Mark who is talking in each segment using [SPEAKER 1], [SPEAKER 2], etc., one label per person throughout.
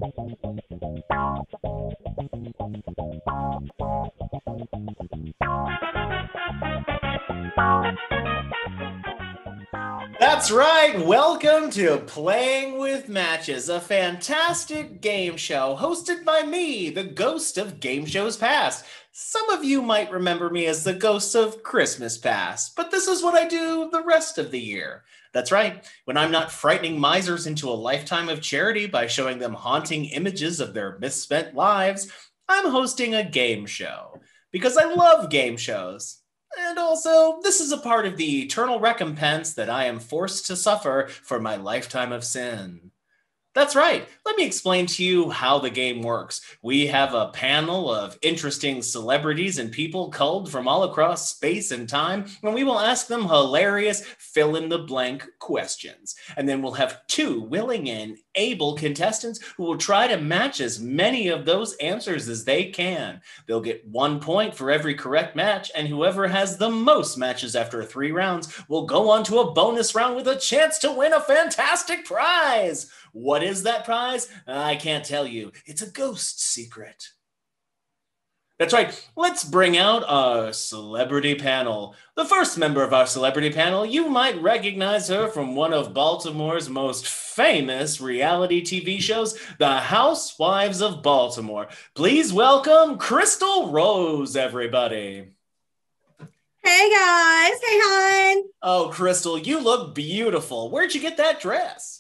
[SPEAKER 1] That's right. Welcome to Playing with Matches, a fantastic game show hosted by me, the ghost of game shows past. Some of you might remember me as the ghost of Christmas past, but this is what I do the rest of the year. That's right. When I'm not frightening misers into a lifetime of charity by showing them haunting images of their misspent lives, I'm hosting a game show. Because I love game shows. And also, this is a part of the eternal recompense that I am forced to suffer for my lifetime of sin. That's right. Let me explain to you how the game works. We have a panel of interesting celebrities and people culled from all across space and time, and we will ask them hilarious fill-in-the-blank questions. And then we'll have two willing and able contestants who will try to match as many of those answers as they can. They'll get 1 point for every correct match, and whoever has the most matches after 3 rounds will go on to a bonus round with a chance to win a fantastic prize. What is that prize? I can't tell you. It's a ghost secret. That's right. Let's bring out our celebrity panel. The first member of our celebrity panel, you might recognize her from one of Baltimore's most famous reality TV shows, The Housewives of Baltimore. Please welcome Crystal Rose, everybody.
[SPEAKER 2] Hey guys, hey hon.
[SPEAKER 1] Oh, Crystal, you look beautiful. Where'd you get that dress?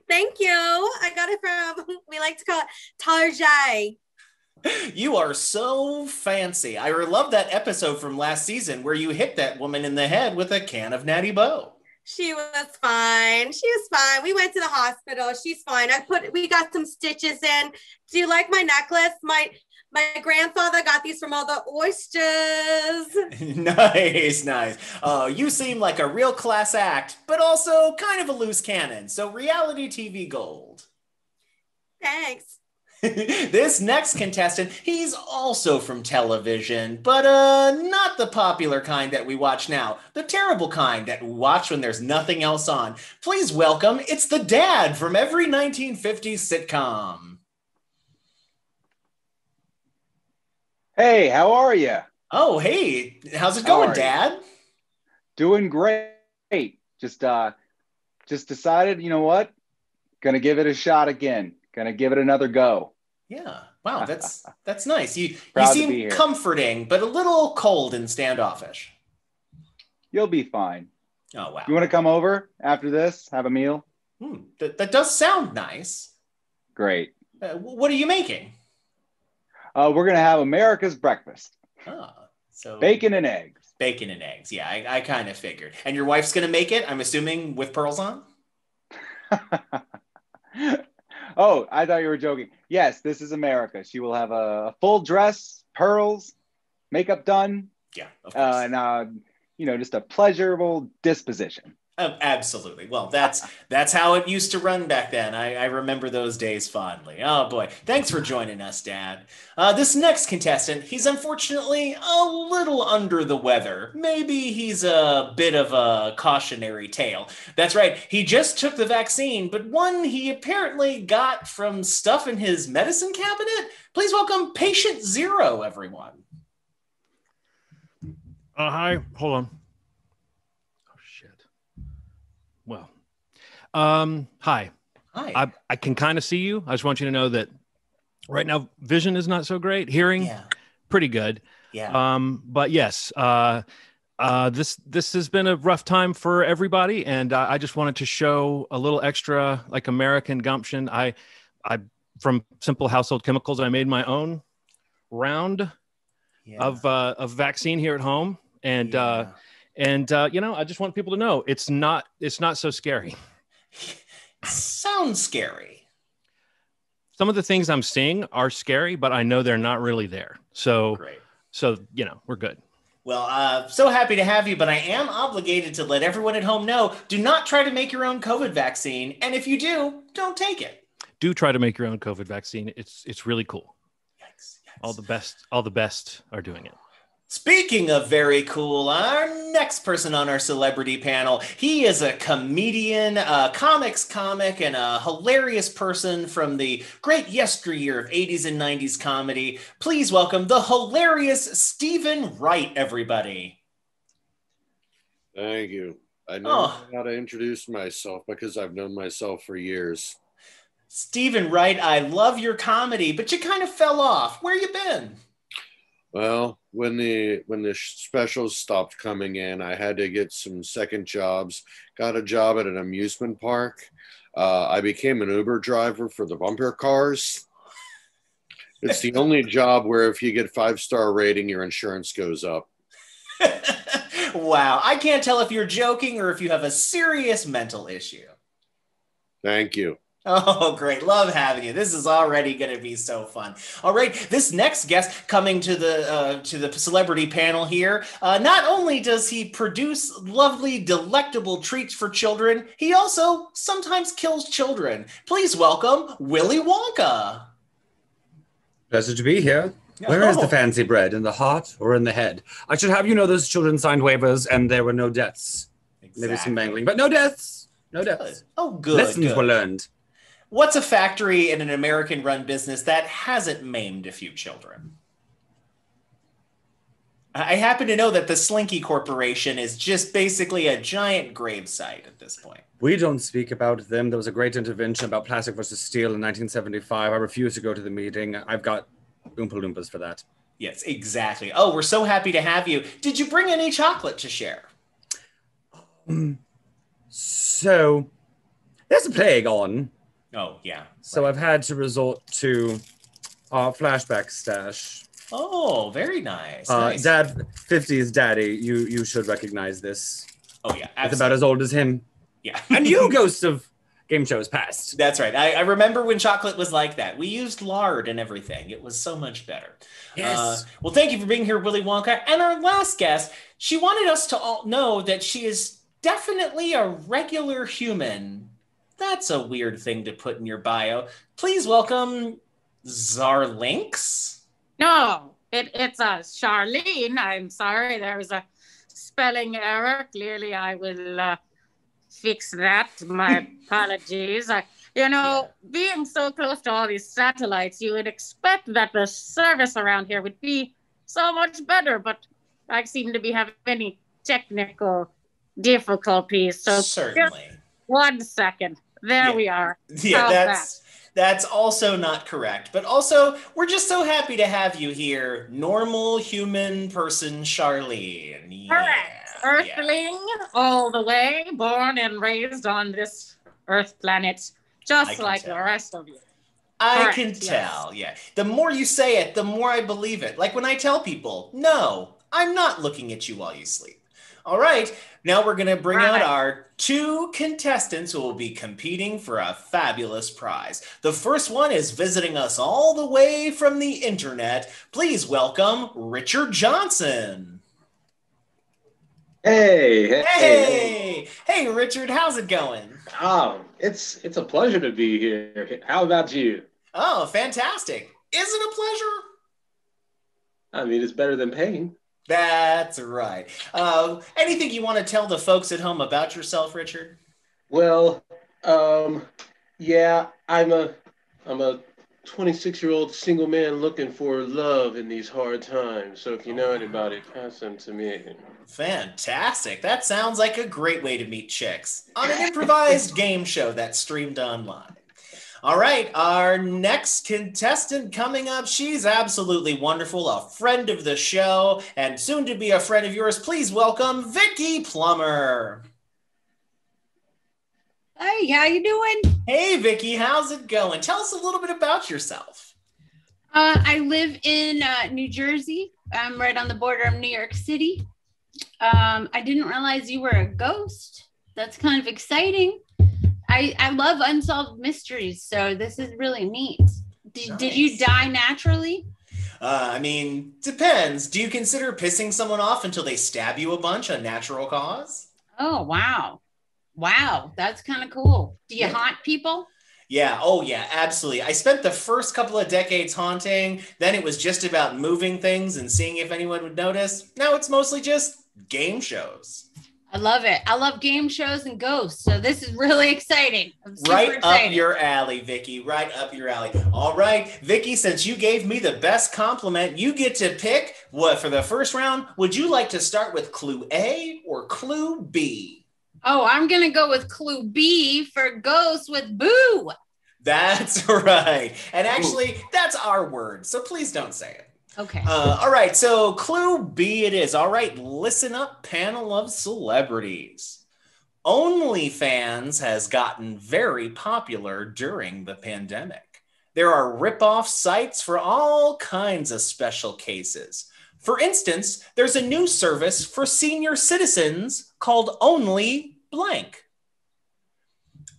[SPEAKER 2] Thank you. I got it from, we like to call it Tarjay.
[SPEAKER 1] You are so fancy. I love that episode from last season where you hit that woman in the head with a can of Natty Boh.
[SPEAKER 2] She was fine. She was fine. We went to the hospital. She's fine. We got some stitches in. Do you like my necklace? My grandfather got these from all the oysters.
[SPEAKER 1] Nice, nice. You seem like a real class act, but also kind of a loose cannon. So reality TV gold.
[SPEAKER 2] Thanks.
[SPEAKER 1] This next contestant, he's also from television, but not the popular kind that we watch now. The terrible kind that we watch when there's nothing else on. Please welcome, it's the dad from every 1950s sitcom.
[SPEAKER 3] Hey, how are you?
[SPEAKER 1] Oh, hey, how's it going, Dad?
[SPEAKER 3] Doing great. Just decided, you know what? Gonna give it a shot again. Gonna give it another go.
[SPEAKER 1] Yeah. Wow, that's nice. You seem comforting, but a little cold and standoffish.
[SPEAKER 3] You'll be fine.
[SPEAKER 1] Oh, wow.
[SPEAKER 3] You want to come over after this? Have a meal?
[SPEAKER 1] That does sound nice.
[SPEAKER 3] Great.
[SPEAKER 1] What are you making?
[SPEAKER 3] We're gonna have America's breakfast.
[SPEAKER 1] So
[SPEAKER 3] bacon and eggs.
[SPEAKER 1] Bacon and eggs. Yeah, I kind of figured. And your wife's gonna make it, I'm assuming, with pearls on?
[SPEAKER 3] Oh, I thought you were joking. Yes, this is America. She will have a full dress, pearls, makeup done.
[SPEAKER 1] Yeah, of course.
[SPEAKER 3] And just a pleasurable disposition.
[SPEAKER 1] Absolutely. Well, that's how it used to run back then. I remember those days fondly. Oh boy. Thanks for joining us, Dad. This next contestant, he's unfortunately a little under the weather. Maybe he's a bit of a cautionary tale. That's right. He just took the vaccine, but one he apparently got from stuff in his medicine cabinet. Please welcome Patient Zero, everyone.
[SPEAKER 4] Hi. Hold on. Hi. I can kind of see you. I just want you to know that right now vision is not so great. Hearing, pretty good.
[SPEAKER 1] Yeah.
[SPEAKER 4] But yes, this has been a rough time for everybody, and I just wanted to show a little extra like American gumption. I from Simple Household Chemicals, I made my own round of vaccine here at home, and I just want people to know it's not so scary.
[SPEAKER 1] Sounds scary.
[SPEAKER 4] Some of the things I'm seeing are scary, but I know they're not really there. So,
[SPEAKER 1] Great.
[SPEAKER 4] So we're good.
[SPEAKER 1] Well, so happy to have you, but I am obligated to let everyone at home know, do not try to make your own COVID vaccine. And if you do, don't take it.
[SPEAKER 4] Do try to make your own COVID vaccine. It's really cool.
[SPEAKER 1] Yikes.
[SPEAKER 4] All the best are doing it.
[SPEAKER 1] Speaking of very cool, our next person on our celebrity panel, he is a comedian, a comics comic, and a hilarious person from the great yesteryear of 80s and 90s comedy. Please welcome the hilarious Stephen Wright, everybody.
[SPEAKER 5] Thank you. I know how to introduce myself because I've known myself for years.
[SPEAKER 1] Stephen Wright, I love your comedy, but you kind of fell off. Where you been?
[SPEAKER 5] Well, when the specials stopped coming in, I had to get some second jobs. Got a job at an amusement park. I became an Uber driver for the bumper cars. It's the only job where if you get 5-star rating, your insurance goes up.
[SPEAKER 1] Wow. I can't tell if you're joking or if you have a serious mental issue.
[SPEAKER 5] Thank you.
[SPEAKER 1] Oh, great. Love having you. This is already going to be so fun. All right. This next guest coming to the celebrity panel here, not only does he produce lovely, delectable treats for children, he also sometimes kills children. Please welcome Willy Wonka.
[SPEAKER 6] Pleasure to be here. Where is the fancy bread? In the heart or in the head? I should have you know those children signed waivers and there were no deaths. Exactly. Maybe some mangling, but no deaths. No deaths.
[SPEAKER 1] Oh, good.
[SPEAKER 6] Lessons were learned.
[SPEAKER 1] What's a factory in an American-run business that hasn't maimed a few children? I happen to know that the Slinky Corporation is just basically a giant gravesite at this point.
[SPEAKER 6] We don't speak about them. There was a great intervention about plastic versus steel in 1975. I refuse to go to the meeting. I've got Oompa Loompas for that.
[SPEAKER 1] Yes, exactly. Oh, we're so happy to have you. Did you bring any chocolate to share?
[SPEAKER 6] So, there's a plague on.
[SPEAKER 1] Oh, yeah.
[SPEAKER 6] So I've had to resort to our flashback stash.
[SPEAKER 1] Oh, very nice. Nice.
[SPEAKER 6] Dad, 50s daddy, you should recognize this.
[SPEAKER 1] Oh, yeah, absolutely.
[SPEAKER 6] It's about as old as him.
[SPEAKER 1] Yeah.
[SPEAKER 6] And you, ghost of game shows past.
[SPEAKER 1] That's right. I remember when chocolate was like that. We used lard and everything. It was so much better.
[SPEAKER 6] Yes.
[SPEAKER 1] Well, thank you for being here, Willy Wonka. And our last guest, she wanted us to all know that she is definitely a regular human. That's a weird thing to put in your bio. Please welcome Zarlinks.
[SPEAKER 7] No, it's a Charlene. I'm sorry, there was a spelling error. Clearly, I will fix that. My apologies. Being so close to all these satellites, you would expect that the service around here would be so much better, but I seem to be having many technical difficulties. So
[SPEAKER 1] certainly.
[SPEAKER 7] Just 1 second. There we are.
[SPEAKER 1] Yeah, that's also not correct. But also, we're just so happy to have you here, normal human person Charlene. Yeah,
[SPEAKER 7] correct. Earthling all the way, born and raised on this Earth planet, just like the rest of you.
[SPEAKER 1] I can tell, yeah. The more you say it, the more I believe it. Like when I tell people, no, I'm not looking at you while you sleep. All right, now we're going to bring out our 2 contestants who will be competing for a fabulous prize. The first one is visiting us all the way from the internet. Please welcome Richard Johnson.
[SPEAKER 8] Hey,
[SPEAKER 1] Richard, how's it going?
[SPEAKER 8] Oh, it's a pleasure to be here. How about you?
[SPEAKER 1] Oh, fantastic. Is it a pleasure?
[SPEAKER 8] I mean, it's better than pain.
[SPEAKER 1] That's right. Anything you want to tell the folks at home about yourself, Richard?
[SPEAKER 8] Well, yeah, I'm a 26-year-old single man looking for love in these hard times. So if you know anybody, pass them to me.
[SPEAKER 1] Fantastic. That sounds like a great way to meet chicks on an improvised game show that's streamed online. All right, our next contestant coming up, she's absolutely wonderful, a friend of the show, and soon to be a friend of yours. Please welcome Vicky Plummer.
[SPEAKER 9] Hey, how you doing?
[SPEAKER 1] Hey, Vicky, how's it going? Tell us a little bit about yourself.
[SPEAKER 9] I live in New Jersey. I'm right on the border of New York City. I didn't realize you were a ghost. That's kind of exciting. I love unsolved mysteries, so this is really neat. Did you die naturally?
[SPEAKER 1] I mean, depends. Do you consider pissing someone off until they stab you a bunch a natural cause?
[SPEAKER 9] Oh, wow. Wow, that's kind of cool. Do you haunt people?
[SPEAKER 1] Yeah. Oh, yeah, absolutely. I spent the first couple of decades haunting. Then it was just about moving things and seeing if anyone would notice. Now it's mostly just game shows.
[SPEAKER 9] I love it. I love game shows and ghosts. So this is really exciting. I'm super
[SPEAKER 1] Right
[SPEAKER 9] excited.
[SPEAKER 1] up your alley, Vicky. Right up your alley. All right, Vicky, since you gave me the best compliment, you get to pick what for the first round. Would you like to start with clue A or clue B?
[SPEAKER 9] Oh, I'm going to go with clue B for ghosts with boo.
[SPEAKER 1] That's right. And actually, that's our word. So please don't say it.
[SPEAKER 9] Okay.
[SPEAKER 1] All right, so clue B it is. All right, listen up, panel of celebrities. OnlyFans has gotten very popular during the pandemic. There are rip-off sites for all kinds of special cases. For instance, there's a new service for senior citizens called Only Blank.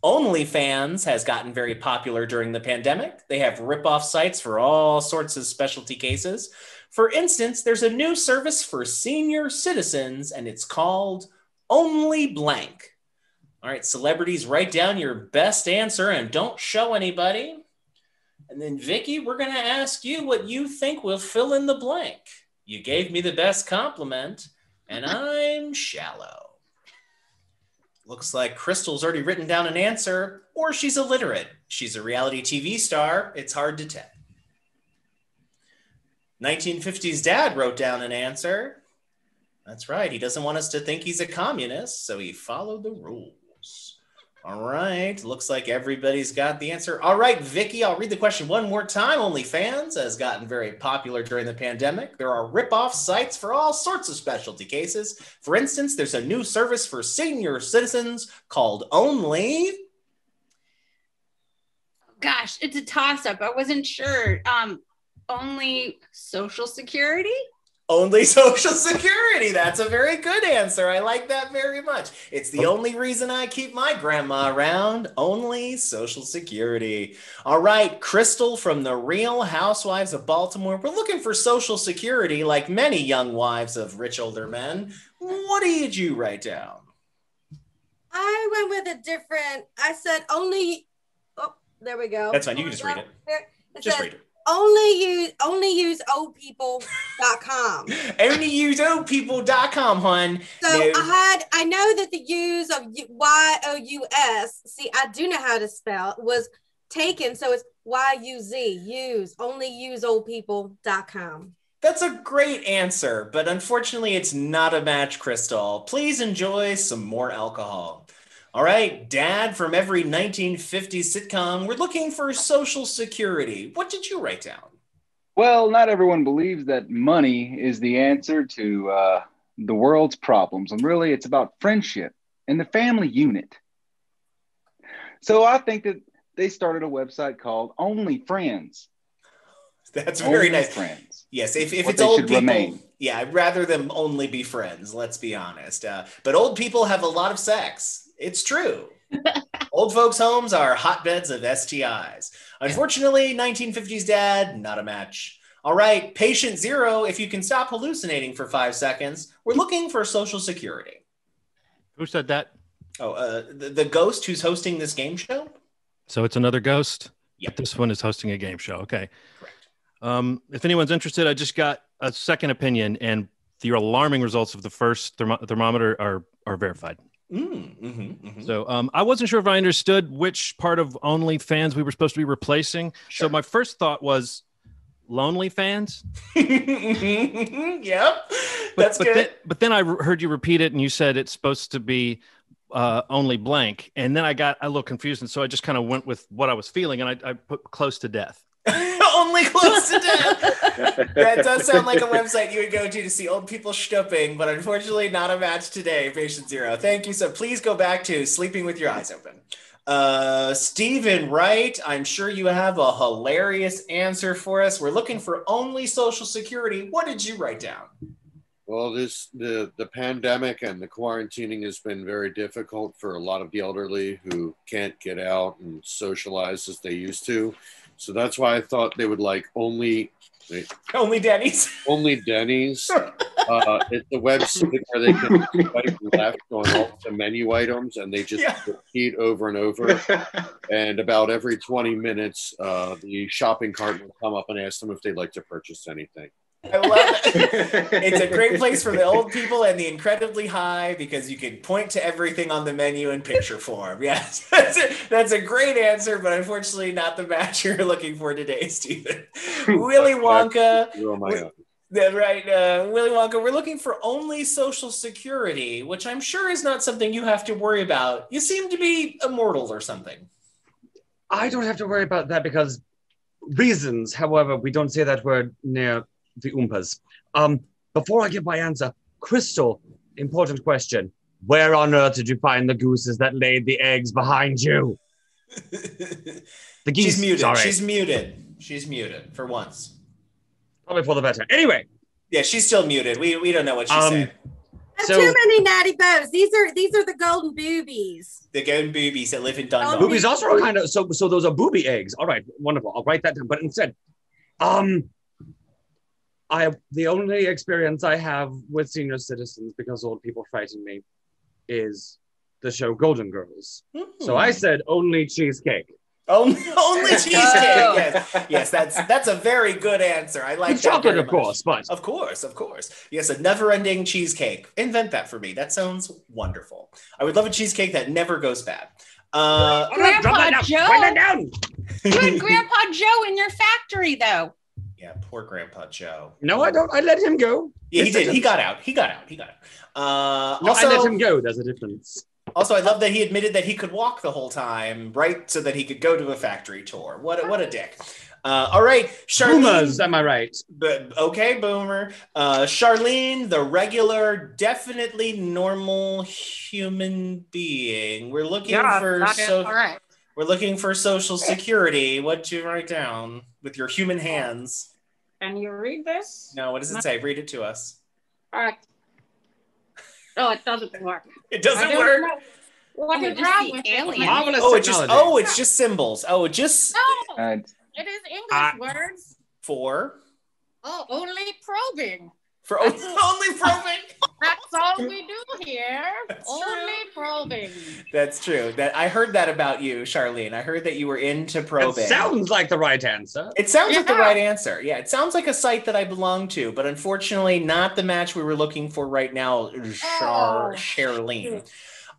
[SPEAKER 1] OnlyFans has gotten very popular during the pandemic. They have rip-off sites for all sorts of specialty cases. For instance, there's a new service for senior citizens, and it's called Only Blank. All right, celebrities, write down your best answer and don't show anybody. And then, Vicky, we're going to ask you what you think will fill in the blank. You gave me the best compliment, and I'm shallow. Looks like Crystal's already written down an answer, or she's illiterate. She's a reality TV star. It's hard to tell. 1950s dad wrote down an answer. That's right. He doesn't want us to think he's a communist, so he followed the rules. All right. Looks like everybody's got the answer. All right, Vicky, I'll read the question one more time. OnlyFans has gotten very popular during the pandemic. There are rip-off sites for all sorts of specialty cases. For instance, there's a new service for senior citizens called Only.
[SPEAKER 9] Gosh, it's a toss-up. I wasn't sure. Only Social Security?
[SPEAKER 1] Only Social Security. That's a very good answer. I like that very much. It's the only reason I keep my grandma around. Only Social Security. All right, Crystal from the Real Housewives of Baltimore. We're looking for Social Security like many young wives of rich older men. What did you write down?
[SPEAKER 2] I went with a different, I said only, oh, there we go.
[SPEAKER 1] That's fine. You can just read it. Just read it.
[SPEAKER 2] Only use oldpeople.com.
[SPEAKER 1] Only use oldpeople.com, hon.
[SPEAKER 2] So
[SPEAKER 1] No.
[SPEAKER 2] I know that the use of Y-O-U-S, see, I do know how to spell, was taken. So it's Y-U-Z, use, only use oldpeople.com.
[SPEAKER 1] That's a great answer, but unfortunately it's not a match, Crystal. Please enjoy some more alcohol. All right, Dad from every 1950s sitcom, we're looking for Social Security. What did you write down?
[SPEAKER 3] Well, not everyone believes that money is the answer to the world's problems. And really, it's about friendship and the family unit. So I think that they started a website called Only Friends.
[SPEAKER 1] That's very
[SPEAKER 3] Only
[SPEAKER 1] nice.
[SPEAKER 3] Friends.
[SPEAKER 1] Yes, if
[SPEAKER 3] What
[SPEAKER 1] it's
[SPEAKER 3] they
[SPEAKER 1] old
[SPEAKER 3] should
[SPEAKER 1] people,
[SPEAKER 3] remain.
[SPEAKER 1] yeah, I'd rather them only be friends, let's be honest. But old people have a lot of sex. It's true. Old folks' homes are hotbeds of STIs. Unfortunately, 1950s dad, not a match. All right, patient zero, if you can stop hallucinating for 5 seconds, we're looking for Social Security.
[SPEAKER 4] Who said that?
[SPEAKER 1] Oh, the ghost who's hosting this game show?
[SPEAKER 4] So it's another ghost?
[SPEAKER 1] Yep.
[SPEAKER 4] This one is hosting a game show. Okay. Correct. If anyone's interested, I just got a second opinion, and the alarming results of the first thermometer are verified. So I wasn't sure if I understood which part of OnlyFans we were supposed to be replacing.
[SPEAKER 1] Sure.
[SPEAKER 4] So my first thought was Lonely Fans.
[SPEAKER 1] Yep, that's good.
[SPEAKER 4] But then I heard you repeat it, and you said it's supposed to be Only Blank. And then I got a little confused, and so I just kind of went with what I was feeling, and I put Close to Death.
[SPEAKER 1] Only Close to Death. That does sound like a website you would go to see old people stooping, but unfortunately not a match today, patient zero. Thank you. So please go back to sleeping with your eyes open. Stephen Wright, I'm sure you have a hilarious answer for us. We're looking for Only Social Security. What did you write down?
[SPEAKER 5] Well, the pandemic and the quarantining has been very difficult for a lot of the elderly who can't get out and socialize as they used to. So that's why I thought they would like only
[SPEAKER 1] Denny's.
[SPEAKER 5] Only Denny's. It's a website where they can swipe left on all the menu items, and they just repeat over and over. And about every 20 minutes, the shopping cart will come up and ask them if they'd like to purchase anything.
[SPEAKER 1] I love it. It's a great place for the old people and the incredibly high because you can point to everything on the menu in picture form. Yes, that's a great answer, but unfortunately not the match you're looking for today, Stephen. Willy Wonka. Right, Willy Wonka, we're looking for only Social Security, which I'm sure is not something you have to worry about. You seem to be immortal or something.
[SPEAKER 6] I don't have to worry about that because reasons, however, we don't say that word near the Oompas. Before I give my answer, Crystal, important question. Where on earth did you find the gooses that laid the eggs behind you? The geese.
[SPEAKER 1] She's muted.
[SPEAKER 6] Sorry.
[SPEAKER 1] She's muted for once.
[SPEAKER 6] Probably for the better. Anyway.
[SPEAKER 1] Yeah, she's still muted. We don't know what she's saying.
[SPEAKER 2] Too many natty bows. These are the golden boobies.
[SPEAKER 1] The golden boobies that live in Dunbar.
[SPEAKER 6] Boobies also are kind of so those are booby eggs. All right, wonderful. I'll write that down. But instead, the only experience I have with senior citizens because old people frighten me is the show Golden Girls. So I said only cheesecake.
[SPEAKER 1] Only cheesecake. Yes, that's a very good answer. I like
[SPEAKER 6] that. Chocolate, of course, but
[SPEAKER 1] of course. Yes, a never-ending cheesecake. Invent that for me. That sounds wonderful. I would love a cheesecake that never goes bad.
[SPEAKER 9] Grandpa Joe.
[SPEAKER 6] Write that down.
[SPEAKER 9] You had Grandpa Joe in your factory, though.
[SPEAKER 1] Yeah, poor Grandpa Joe.
[SPEAKER 6] No, I don't. I let him go.
[SPEAKER 1] Yeah, he did. He got out. Also,
[SPEAKER 6] I let him go. There's a difference.
[SPEAKER 1] Also, I love that he admitted that he could walk the whole time, right? So that he could go to a factory tour. What a dick. All right, Charlene.
[SPEAKER 6] Boomers, am I right?
[SPEAKER 1] Okay, Boomer. Charlene, the regular, definitely normal human being. We're looking We're looking for Social Security. What'd you write down with your human hands?
[SPEAKER 7] Can you read this?
[SPEAKER 1] No, what does it say? Read it to us.
[SPEAKER 7] All right. Oh, it doesn't work.
[SPEAKER 1] It doesn't work.
[SPEAKER 7] What is wrong with alien?
[SPEAKER 1] It's just symbols.
[SPEAKER 7] No, it is English words.
[SPEAKER 1] For?
[SPEAKER 7] Oh, only probing.
[SPEAKER 1] For only probing.
[SPEAKER 7] That's all we do here. Only probing.
[SPEAKER 1] That's true. I heard that about you, Charlene. I heard that you were into probing.
[SPEAKER 6] It sounds like the right answer.
[SPEAKER 1] It sounds like the right answer. Yeah, it sounds like a site that I belong to, but unfortunately not the match we were looking for right now, Charlene.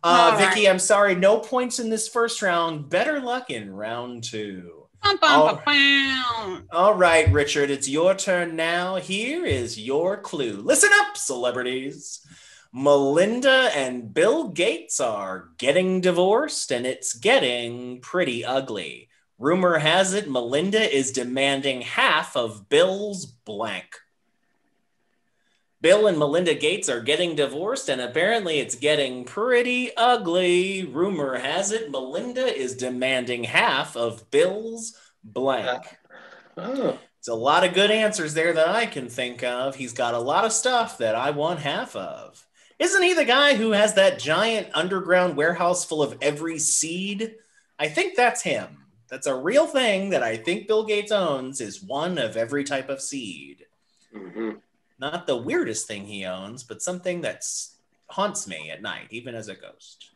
[SPEAKER 1] Vicky, I'm sorry, no points in this first round. Better luck in round 2. All right, Richard, it's your turn now. Here is your clue. Listen up, celebrities. Melinda and Bill Gates are getting divorced, and it's getting pretty ugly. Rumor has it Melinda is demanding half of Bill's blank. Bill and Melinda Gates are getting divorced, and apparently it's getting pretty ugly. Rumor has it Melinda is demanding half of Bill's blank. It's a lot of good answers there that I can think of. He's got a lot of stuff that I want half of. Isn't he the guy who has that giant underground warehouse full of every seed? I think that's him. That's a real thing that I think Bill Gates owns, is one of every type of seed. Mm-hmm. Not the weirdest thing he owns, but something that haunts me at night, even as a ghost.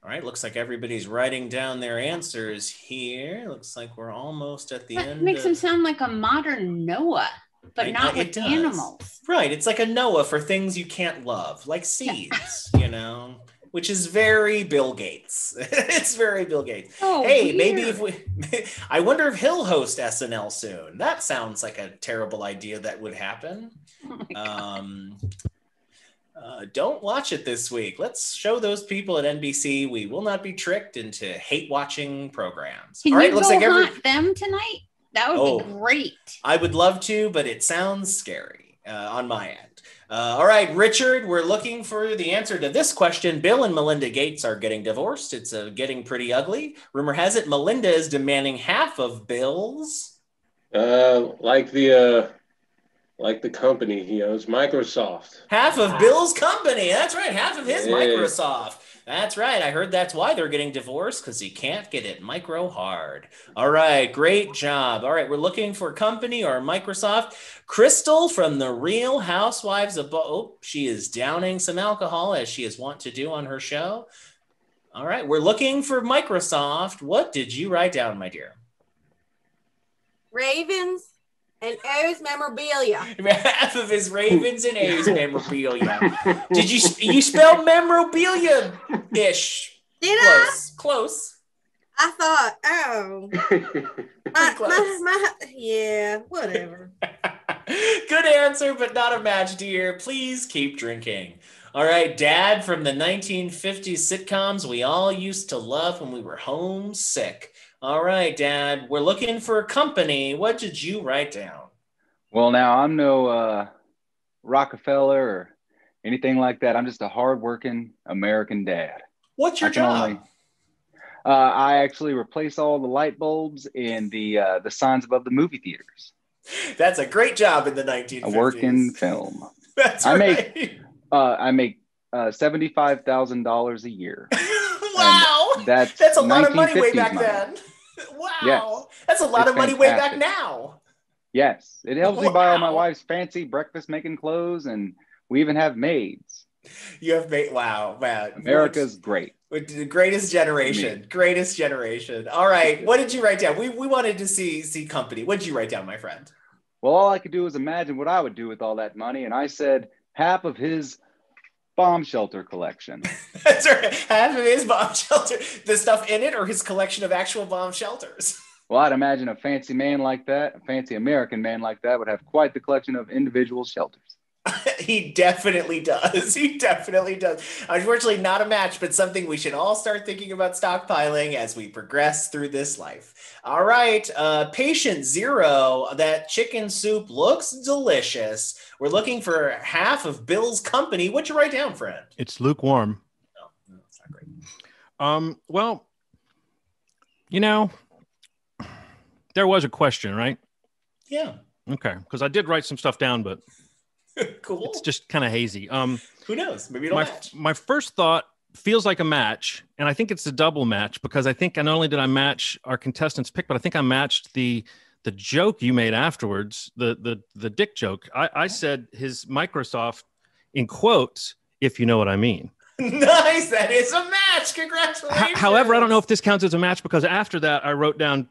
[SPEAKER 1] All right, looks like everybody's writing down their answers here. Looks like we're almost at the end.
[SPEAKER 9] It makes him sound like a modern Noah, but not with animals.
[SPEAKER 1] Right, it's like a Noah for things you can't love, like seeds, which is very Bill Gates. It's very Bill Gates.
[SPEAKER 9] Oh,
[SPEAKER 1] hey, weird. I wonder if he'll host SNL soon. That sounds like a terrible idea that would happen. Don't watch it this week. Let's show those people at NBC we will not be tricked into hate-watching programs.
[SPEAKER 9] Can you haunt them tonight? That would be great.
[SPEAKER 1] I would love to, but it sounds scary on my end. All right, Richard, we're looking for the answer to this question. Bill and Melinda Gates are getting divorced. It's getting pretty ugly. Rumor has it Melinda is demanding half of Bill's.
[SPEAKER 8] Like the company he owns, Microsoft.
[SPEAKER 1] Half of Bill's company. That's right. Half of his Microsoft. That's right. I heard that's why they're getting divorced, because he can't get it micro hard. All right, great job. All right, we're looking for company or Microsoft. Crystal from the Real Housewives of she is downing some alcohol, as she is wont to do on her show. All right, we're looking for Microsoft. What did you write down, my dear?
[SPEAKER 2] Ravens and O's memorabilia.
[SPEAKER 1] Half of his Ravens and A's memorabilia. Did you spell memorabilia-ish?
[SPEAKER 2] Did
[SPEAKER 1] Close.
[SPEAKER 2] I thought, oh. Yeah, whatever.
[SPEAKER 1] Good answer, but not a match, dear. Please keep drinking. All right, Dad from the 1950s sitcoms we all used to love when we were homesick. All right, Dad, we're looking for company. What did you write down?
[SPEAKER 3] Well, now I'm no Rockefeller or anything like that. I'm just a hardworking American dad.
[SPEAKER 1] What's your job?
[SPEAKER 3] I actually replace all the light bulbs in the signs above the movie theaters.
[SPEAKER 1] That's a great job in the 1950s.
[SPEAKER 3] I work in film.
[SPEAKER 1] That's right.
[SPEAKER 3] I make $75,000 a year.
[SPEAKER 1] Wow, that's a lot of money way back
[SPEAKER 3] money.
[SPEAKER 1] then. Wow,
[SPEAKER 3] yes.
[SPEAKER 1] That's a lot of money way back now.
[SPEAKER 3] Yes, it helps me buy all my wife's fancy breakfast making clothes, and we even have maids.
[SPEAKER 1] You have made wow, man.
[SPEAKER 3] America's great.
[SPEAKER 1] The greatest generation. Greatest generation. All right. What did you write down? We wanted to see company. What did you write down, my friend?
[SPEAKER 3] Well, all I could do was imagine what I would do with all that money, and I said half of his bomb shelter collection.
[SPEAKER 1] That's right. Half of his bomb shelter. The stuff in it, or his collection of actual bomb shelters?
[SPEAKER 3] Well, I'd imagine a fancy man like that, a fancy American man like that, would have quite the collection of individual shelters.
[SPEAKER 1] He definitely does. He definitely does. Unfortunately, not a match, but something we should all start thinking about stockpiling as we progress through this life. All right. Patient Zero, that chicken soup looks delicious. We're looking for half of Bill's company. What'd you write down, friend?
[SPEAKER 4] It's lukewarm.
[SPEAKER 1] No, it's not great.
[SPEAKER 4] Well, you know, there was a question, right?
[SPEAKER 1] Yeah.
[SPEAKER 4] Okay. Because I did write some stuff down, but
[SPEAKER 1] cool.
[SPEAKER 4] It's just kind of hazy.
[SPEAKER 1] Who knows? Maybe it'll match.
[SPEAKER 4] My first thought feels like a match, and I think it's a double match, because I think not only did I match our contestants' pick, but I think I matched the joke you made afterwards, the dick joke. I said his Microsoft in quotes, if you know what I mean.
[SPEAKER 1] Nice. That is a match. Congratulations.
[SPEAKER 4] However, I don't know if this counts as a match, because after that I wrote down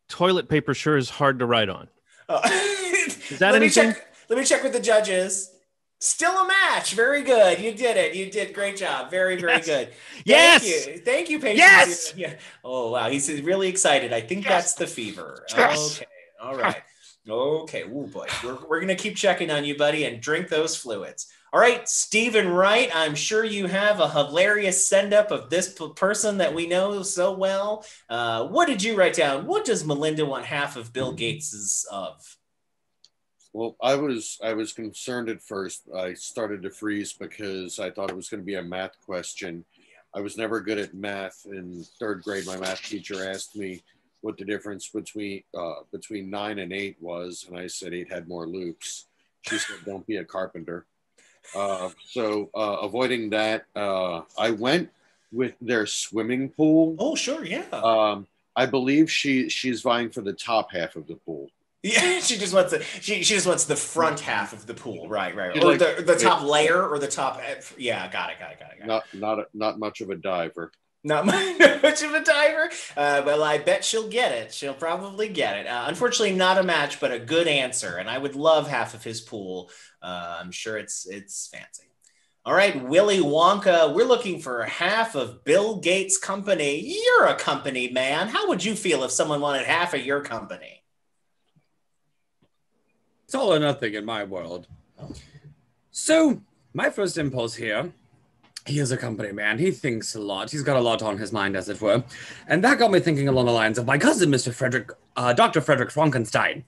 [SPEAKER 4] toilet paper sure is hard to write on. Is that anything?
[SPEAKER 1] Let me check with the judges. Still a match. Very good. You did it. You did great job. Very, very good.
[SPEAKER 4] Yes.
[SPEAKER 1] Thank you, Patience.
[SPEAKER 4] Yes.
[SPEAKER 1] Yeah. Oh, wow. He's really excited. I think that's the fever.
[SPEAKER 4] Yes.
[SPEAKER 1] Okay. All right. Okay. Oh, boy. We're going to keep checking on you, buddy, and drink those fluids. All right. Stephen Wright, I'm sure you have a hilarious send-up of this person that we know so well. What did you write down? What does Melinda want half of Bill Gates's of?
[SPEAKER 5] Well, I was concerned at first. I started to freeze because I thought it was going to be a math question. I was never good at math. In third grade, my math teacher asked me what the difference between 9 and 8 was, and I said 8 had more loops. She said, "Don't be a carpenter." So avoiding that, I went with their swimming pool.
[SPEAKER 1] Oh, sure, yeah.
[SPEAKER 5] I believe she's vying for the top half of the pool.
[SPEAKER 1] Yeah, she just wants the front half of the pool, right, or the top layer, or the top. Yeah, got it.
[SPEAKER 5] Not much of a diver.
[SPEAKER 1] Not much of a diver. Well, I bet she'll get it. She'll probably get it. Unfortunately, not a match, but a good answer. And I would love half of his pool. I'm sure it's fancy. All right, Willy Wonka, we're looking for half of Bill Gates' company. You're a company man. How would you feel if someone wanted half of your company?
[SPEAKER 6] It's all or nothing in my world. So, my first impulse here, he is a company man. He thinks a lot. He's got a lot on his mind, as it were. And that got me thinking along the lines of my cousin, Dr. Frederick Frankenstein.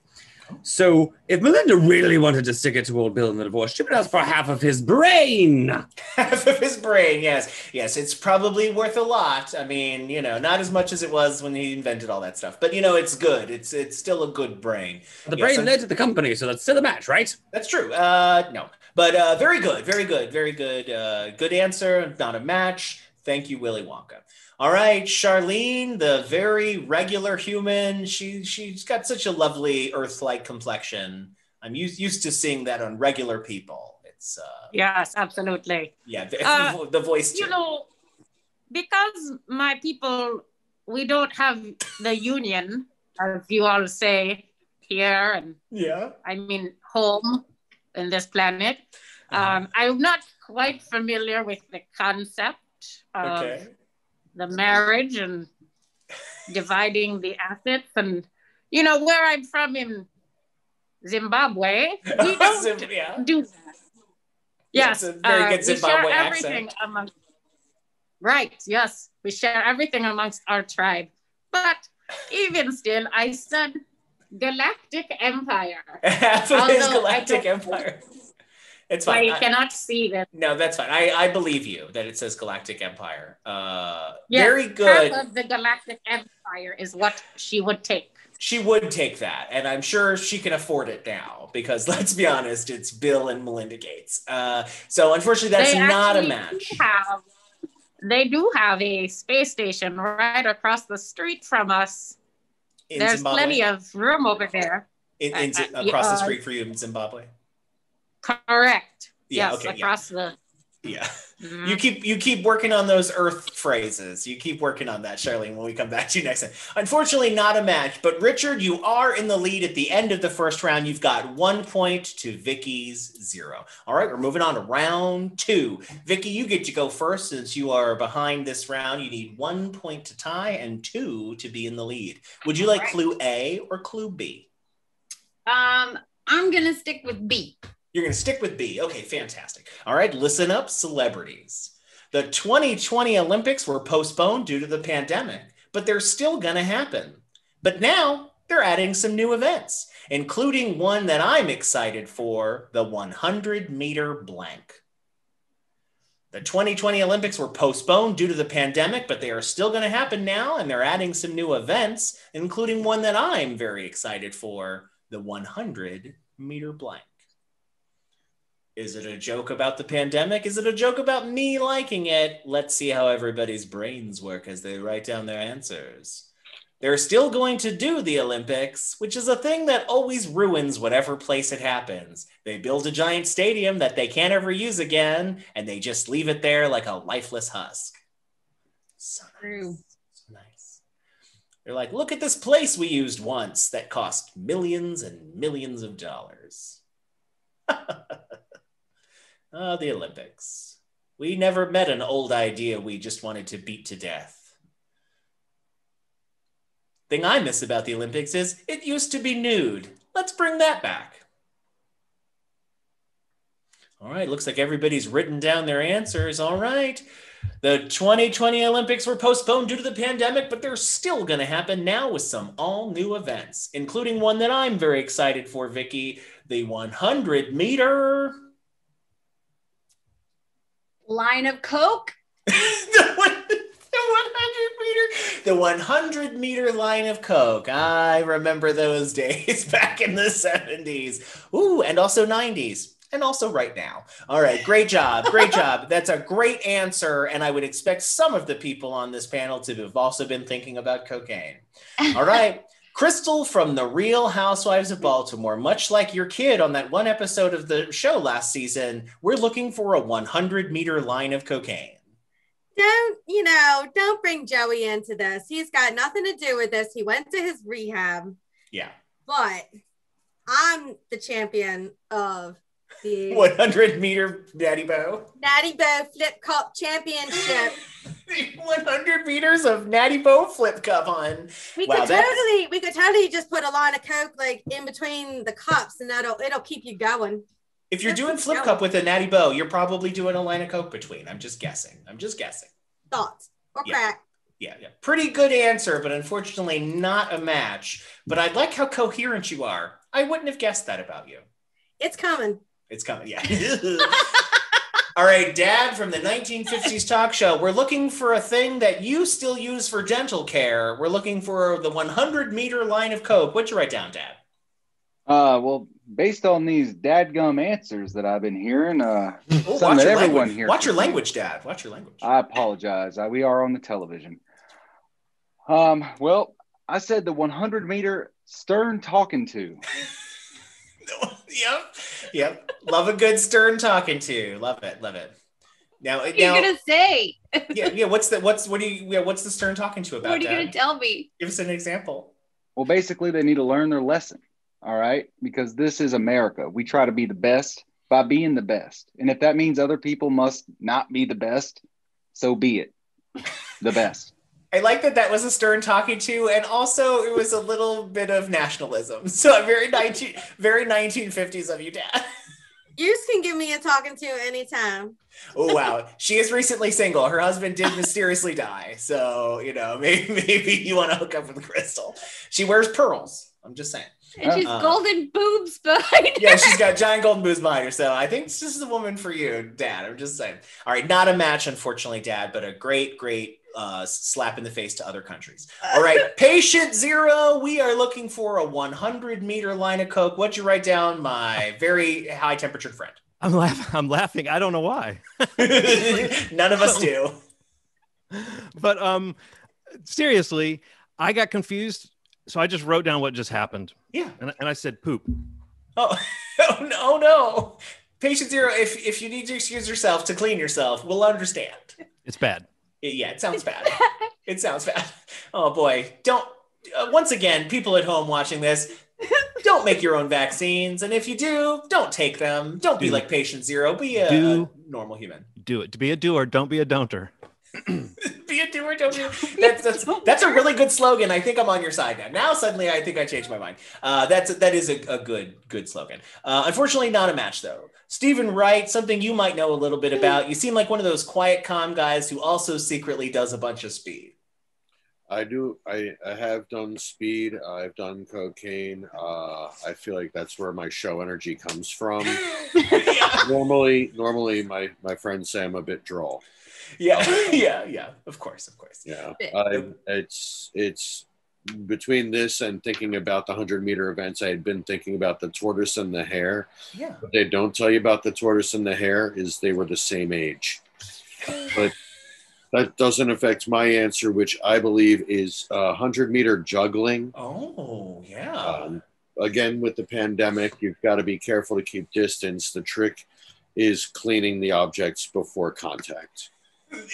[SPEAKER 6] So, if Melinda really wanted to stick it to old Bill in the divorce, she would ask for half of his brain.
[SPEAKER 1] Half of his brain, yes. Yes, it's probably worth a lot. I mean, not as much as it was when he invented all that stuff. But, it's good. It's still a good brain.
[SPEAKER 6] The brain led to the company, so that's still a match, right?
[SPEAKER 1] That's true. No. But very good, very good, very good. Good answer, not a match. Thank you, Willy Wonka. All right, Charlene, the very regular human. She's got such a lovely Earth-like complexion. I'm used to seeing that on regular people. It's
[SPEAKER 7] yes, absolutely.
[SPEAKER 1] Yeah, the voice too.
[SPEAKER 7] You know, because my people, we don't have the union, as you all say here, and I mean home in this planet. I'm not quite familiar with the concept of the marriage and dividing the assets, and you know where I'm from in Zimbabwe, we don't do that. Yes,
[SPEAKER 1] it's a very good Zimbabwe
[SPEAKER 7] we share everything
[SPEAKER 1] accent.
[SPEAKER 7] Right, yes, we share everything amongst our tribe. But even still, I said Galactic Empire.
[SPEAKER 1] It is Galactic Empire. It's fine.
[SPEAKER 7] I cannot see that.
[SPEAKER 1] No, that's fine. I believe you that it says Galactic Empire. Very good.
[SPEAKER 7] Half of the Galactic Empire is what she would take.
[SPEAKER 1] She would take that, and I'm sure she can afford it now because, let's be honest, it's Bill and Melinda Gates. So unfortunately, that's not a match.
[SPEAKER 7] They do have a space station right across the street from us. There's
[SPEAKER 1] Zimbabwe?
[SPEAKER 7] Plenty of room over there.
[SPEAKER 1] Across the street for you in Zimbabwe?
[SPEAKER 7] Correct.
[SPEAKER 1] Yeah,
[SPEAKER 7] yes, across the...
[SPEAKER 1] Yeah. Mm-hmm. You keep working on those Earth phrases. You keep working on that, Charlene, when we come back to you next time. Unfortunately, not a match, but Richard, you are in the lead at the end of the first round. You've got 1 point to Vicky's 0. All right, we're moving on to round 2. Vicky, you get to go first since you are behind this round. You need 1 point to tie and 2 to be in the lead. Would you like clue A or clue B?
[SPEAKER 9] I'm going to stick with B.
[SPEAKER 1] You're going to stick with B. Okay, fantastic. All right, listen up, celebrities. The 2020 Olympics were postponed due to the pandemic, but they're still going to happen. But now they're adding some new events, including one that I'm excited for, the 100-meter blank. The 2020 Olympics were postponed due to the pandemic, but they are still going to happen now, and they're adding some new events, including one that I'm very excited for, the 100-meter blank. Is it a joke about the pandemic? Is it a joke about me liking it? Let's see how everybody's brains work as they write down their answers. They're still going to do the Olympics, which is a thing that always ruins whatever place it happens. They build a giant stadium that they can't ever use again, and they just leave it there like a lifeless husk. So nice. So nice. They're like, look at this place we used once that cost millions and millions of dollars. Oh, the Olympics. We never met an old idea we just wanted to beat to death. Thing I miss about the Olympics is it used to be nude. Let's bring that back. All right, looks like everybody's written down their answers. All right. The 2020 Olympics were postponed due to the pandemic, but they're still going to happen now with some all new events, including one that I'm very excited for, Vicky, the 100-meter...
[SPEAKER 9] line of Coke?
[SPEAKER 1] The 100-meter line of Coke. I remember those days back in the 70s. Ooh, and also 90s. And also right now. All right, great job. Great job. That's a great answer. And I would expect some of the people on this panel to have also been thinking about cocaine. All right. Crystal from The Real Housewives of Baltimore, much like your kid on that one episode of the show last season, we're looking for a 100-meter line of cocaine.
[SPEAKER 2] Don't bring Joey into this. He's got nothing to do with this. He went to his rehab.
[SPEAKER 1] Yeah.
[SPEAKER 2] But I'm the champion of the
[SPEAKER 1] 100-meter Natty Boh
[SPEAKER 2] Flip Cup Championship.
[SPEAKER 1] 100 meters of Natty Boh Flip Cup on.
[SPEAKER 2] We could totally just put a line of Coke like in between the cups, and it'll keep you going.
[SPEAKER 1] If you're doing Flip Cup with a Natty Boh, you're probably doing a line of Coke between. I'm just guessing.
[SPEAKER 2] Thoughts or crack?
[SPEAKER 1] Yeah. Pretty good answer, but unfortunately not a match. But I like how coherent you are. I wouldn't have guessed that about you.
[SPEAKER 2] It's coming.
[SPEAKER 1] Yeah. All right, Dad from the 1950s talk show. We're looking for a thing that you still use for dental care. We're looking for the 100-meter line of Coke. What'd you write down, Dad?
[SPEAKER 3] Well, based on these dadgum answers that I've been hearing,
[SPEAKER 1] Oh,
[SPEAKER 3] some that everyone
[SPEAKER 1] language.
[SPEAKER 3] here.
[SPEAKER 1] Watch your language, Dad. Watch your language.
[SPEAKER 3] I apologize. We are on the television. Well, I said the 100-meter stern talking to.
[SPEAKER 1] Yep. Love a good stern talking to. Love it. Now,
[SPEAKER 9] What are you gonna say?
[SPEAKER 1] yeah. What's the stern talking to about?
[SPEAKER 9] What are you
[SPEAKER 1] Dad?
[SPEAKER 9] gonna tell me?
[SPEAKER 1] Give us an example.
[SPEAKER 3] Well, basically, they need to learn their lesson. All right, because this is America. We try to be the best by being the best, and if that means other people must not be the best, so be it. The best.
[SPEAKER 1] I like that was a stern talking to, and also it was a little bit of nationalism. So very 1950s of you, Dad.
[SPEAKER 2] You can give me a talking to anytime.
[SPEAKER 1] Oh wow, she is recently single. Her husband did mysteriously die, so maybe you want to hook up with Crystal. She wears pearls. I'm just saying.
[SPEAKER 9] And she's golden boobs behind her.
[SPEAKER 1] Yeah, she's got giant golden boobs behind her. So I think this is the woman for you, Dad. I'm just saying. All right, not a match, unfortunately, Dad, but a great slap in the face to other countries. All right, patient zero. We are looking for a 100-meter line of Coke. What'd you write down, my very high temperatured friend?
[SPEAKER 4] I'm laughing. I don't know why.
[SPEAKER 1] None of us do.
[SPEAKER 4] But seriously, I got confused. So I just wrote down what just happened.
[SPEAKER 1] Yeah.
[SPEAKER 4] And I said poop.
[SPEAKER 1] Oh no. Patient zero, if you need to excuse yourself to clean yourself, we'll understand.
[SPEAKER 4] It's bad.
[SPEAKER 1] Yeah, it sounds bad. It sounds bad. Oh boy. Don't, once again, people at home watching this, don't make your own vaccines. And if you do, don't take them. Don't be like patient zero. Be a normal human.
[SPEAKER 4] Do it. To be a doer, don't be a don'ter.
[SPEAKER 1] Be a doer, don't do. That's a really good slogan. I think I'm on your side now. Now suddenly I think I changed my mind. That is a good slogan. Unfortunately, not a match though. Stephen Wright, something you might know a little bit about. You seem like one of those quiet, calm guys who also secretly does a bunch of speed.
[SPEAKER 5] I do. I have done speed. I've done cocaine. I feel like that's where my show energy comes from. Normally, my friends say I'm a bit droll.
[SPEAKER 1] Yeah. Of course.
[SPEAKER 5] Yeah. It's between this and thinking about the 100-meter events. I had been thinking about the tortoise and the hare.
[SPEAKER 1] Yeah.
[SPEAKER 5] What they don't tell you about the tortoise and the hare is they were the same age. But that doesn't affect my answer, which I believe is 100-meter juggling.
[SPEAKER 1] Oh, yeah.
[SPEAKER 5] Again, with the pandemic, you've got to be careful to keep distance. The trick is cleaning the objects before contact.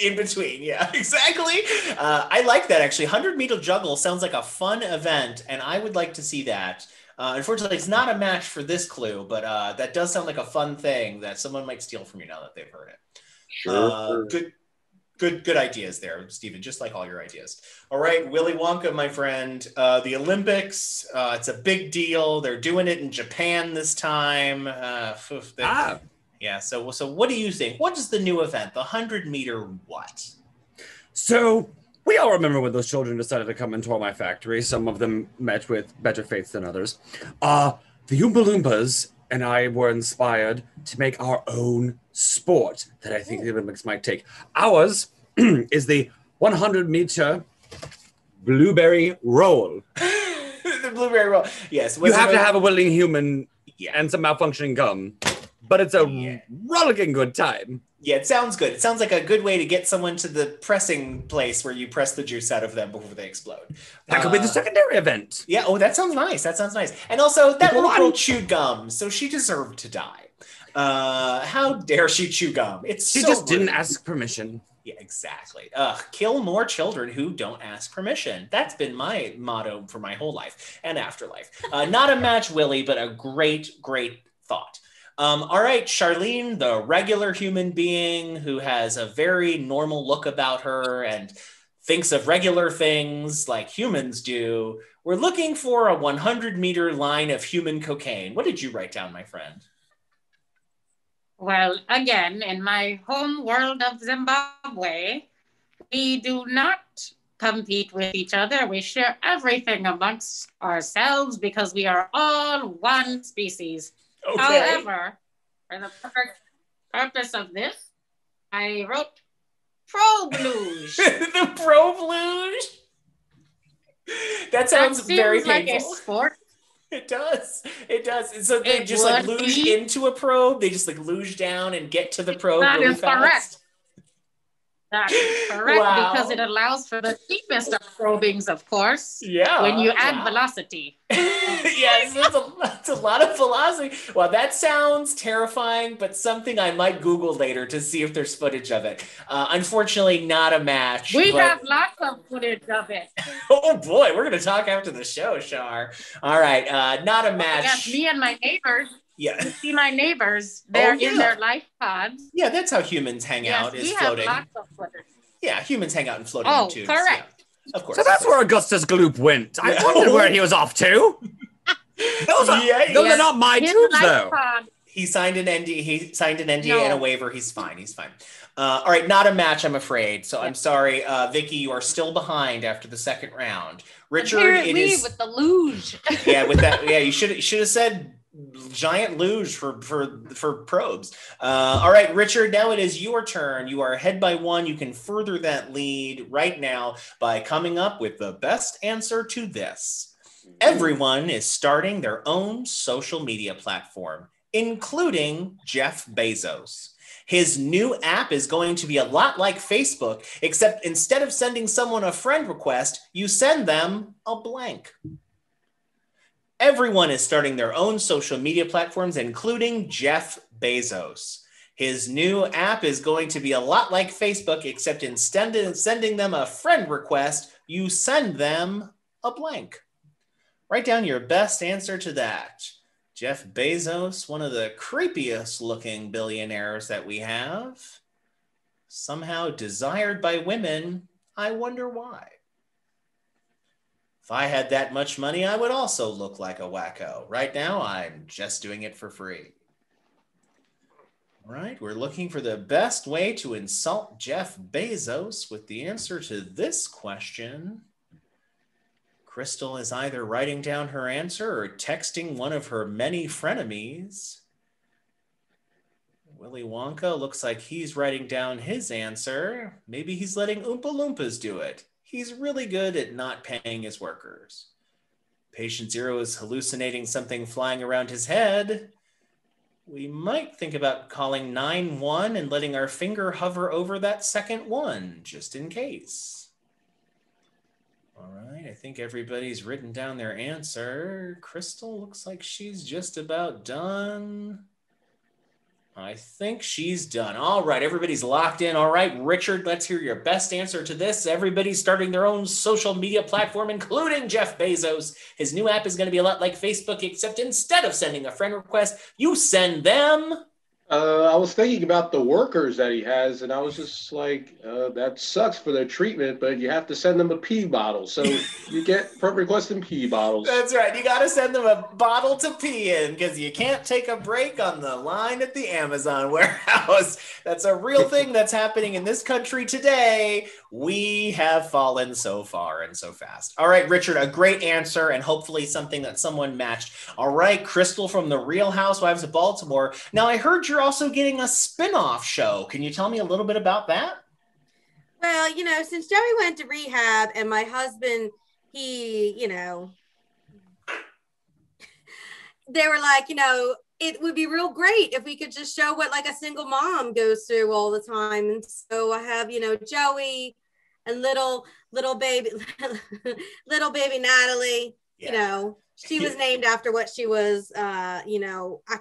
[SPEAKER 1] In between, yeah, exactly. I like that, actually. 100-meter juggle sounds like a fun event, and I would like to see that. Unfortunately, it's not a match for this clue, but that does sound like a fun thing that someone might steal from you now that they've heard it.
[SPEAKER 5] Sure.
[SPEAKER 1] Good ideas there, Stephen, just like all your ideas. All right, Willy Wonka, my friend. The Olympics, it's a big deal. They're doing it in Japan this time. Yeah, so what do you think? What is the new event? The 100-meter what?
[SPEAKER 6] So we all remember when those children decided to come and tour my factory. Some of them met with better fates than others. The Oompa Loompas and I were inspired to make our own sport that I think the Olympics might take. Ours is the 100-meter blueberry roll.
[SPEAKER 1] The blueberry roll, yes.
[SPEAKER 6] You have to have a willing human and some malfunctioning gum. But it's a rollicking good time.
[SPEAKER 1] Yeah, it sounds good. It sounds like a good way to get someone to the pressing place where you press the juice out of them before they explode.
[SPEAKER 6] That could be the secondary event.
[SPEAKER 1] Yeah, that sounds nice. And also, that little girl chewed gum, so she deserved to die. How dare she chew gum?
[SPEAKER 6] She just didn't ask permission.
[SPEAKER 1] Yeah, exactly. Kill more children who don't ask permission. That's been my motto for my whole life and afterlife. Not a match, Willie, but a great thought. All right, Charlene, the regular human being who has a very normal look about her and thinks of regular things like humans do. We're looking for a 100-meter line of human cocaine. What did you write down, my friend?
[SPEAKER 7] Well, again, in my home world of Zimbabwe, we do not compete with each other. We share everything amongst ourselves because we are all one species. Okay. However, for the purpose of this, I wrote Pro Blues.
[SPEAKER 1] The Pro Blues? That sounds very painful.
[SPEAKER 7] Like a sport.
[SPEAKER 1] It does. It does. And so they
[SPEAKER 7] It
[SPEAKER 1] just like
[SPEAKER 7] would
[SPEAKER 1] luge
[SPEAKER 7] be.
[SPEAKER 1] into a probe. They just like luge down and get to the probe
[SPEAKER 7] That
[SPEAKER 1] really
[SPEAKER 7] is
[SPEAKER 1] fast.
[SPEAKER 7] correct. That is correct,
[SPEAKER 1] Wow.
[SPEAKER 7] because it allows for the cheapest of probings, of course.
[SPEAKER 1] Yeah.
[SPEAKER 7] When you add
[SPEAKER 1] wow.
[SPEAKER 7] velocity.
[SPEAKER 1] Yes, that's a lot of velocity. Well, that sounds terrifying, but something I might Google later to see if there's footage of it. Unfortunately, not a match.
[SPEAKER 7] We
[SPEAKER 1] but-
[SPEAKER 7] have lots of footage of it.
[SPEAKER 1] Oh boy, we're gonna talk after the show, Shar. All right, not a match.
[SPEAKER 7] Yes, me and my neighbors.
[SPEAKER 1] Yeah.
[SPEAKER 7] You see my neighbors, they're
[SPEAKER 1] yeah.
[SPEAKER 7] in their life pods.
[SPEAKER 1] Yeah, that's how humans hang
[SPEAKER 7] Yes,
[SPEAKER 1] out, is
[SPEAKER 7] we
[SPEAKER 1] floating.
[SPEAKER 7] have lots of footage.
[SPEAKER 1] Yeah, humans hang out in floating
[SPEAKER 7] Oh,
[SPEAKER 1] tubes.
[SPEAKER 7] correct.
[SPEAKER 1] Yeah, of course.
[SPEAKER 6] So that's where Augustus Gloop went. I
[SPEAKER 1] Yeah.
[SPEAKER 6] wondered where he was off to. Those are,
[SPEAKER 1] Yeah,
[SPEAKER 6] those
[SPEAKER 1] yeah.
[SPEAKER 6] are not my
[SPEAKER 7] His
[SPEAKER 6] tubes,
[SPEAKER 7] life
[SPEAKER 6] though.
[SPEAKER 7] pod.
[SPEAKER 1] He signed an NDA. He signed an NDA
[SPEAKER 7] No.
[SPEAKER 1] and a waiver. He's fine. He's fine. All right, not a match, I'm afraid. So I'm sorry, Vicky. You are still behind after the second round. Richard,
[SPEAKER 9] Apparently,
[SPEAKER 1] it is
[SPEAKER 9] with the luge.
[SPEAKER 1] yeah. With that, yeah. You should have said giant luge for probes. All right, Richard. Now it is your turn. You are ahead by one. You can further that lead right now by coming up with the best answer to this. Everyone is starting their own social media platform, including Jeff Bezos. His new app is going to be a lot like Facebook, except instead of sending someone a friend request, you send them a blank. Everyone is starting their own social media platforms, including Jeff Bezos. His new app is going to be a lot like Facebook, except instead of sending them a friend request, you send them a blank. Write down your best answer to that. Jeff Bezos, one of the creepiest looking billionaires that we have, somehow desired by women. I wonder why. If I had that much money, I would also look like a wacko. Right now, I'm just doing it for free. All right, we're looking for the best way to insult Jeff Bezos with the answer to this question. Crystal is either writing down her answer or texting one of her many frenemies. Willy Wonka looks like he's writing down his answer. Maybe he's letting Oompa Loompas do it. He's really good at not paying his workers. Patient Zero is hallucinating something flying around his head. We might think about calling 911 and letting our finger hover over that second one, just in case. All right, I think everybody's written down their answer. Crystal looks like she's just about done. I think she's done. All right, everybody's locked in. All right, Richard, let's hear your best answer to this. Everybody's starting their own social media platform, including Jeff Bezos. His new app is going to be a lot like Facebook, except instead of sending a friend request, you send them.
[SPEAKER 8] I was thinking about the workers that he has, and I was just like, that sucks for their treatment, but you have to send them a pee bottle. So you get request in pee bottles.
[SPEAKER 1] That's right. You got to send them a bottle to pee in because you can't take a break on the line at the Amazon warehouse. That's a real thing that's happening in this country today. We have fallen so far and so fast. All right, Richard, a great answer and hopefully something that someone matched. All right, Crystal from the Real Housewives of Baltimore. Now, I heard you're also getting a spin-off show. Can you tell me a little bit about that?
[SPEAKER 2] Well, since Joey went to rehab and my husband, he, they were like, it would be real great if we could just show what like a single mom goes through all the time. And so I have, Joey and little baby Natalie, she was named after what she was, I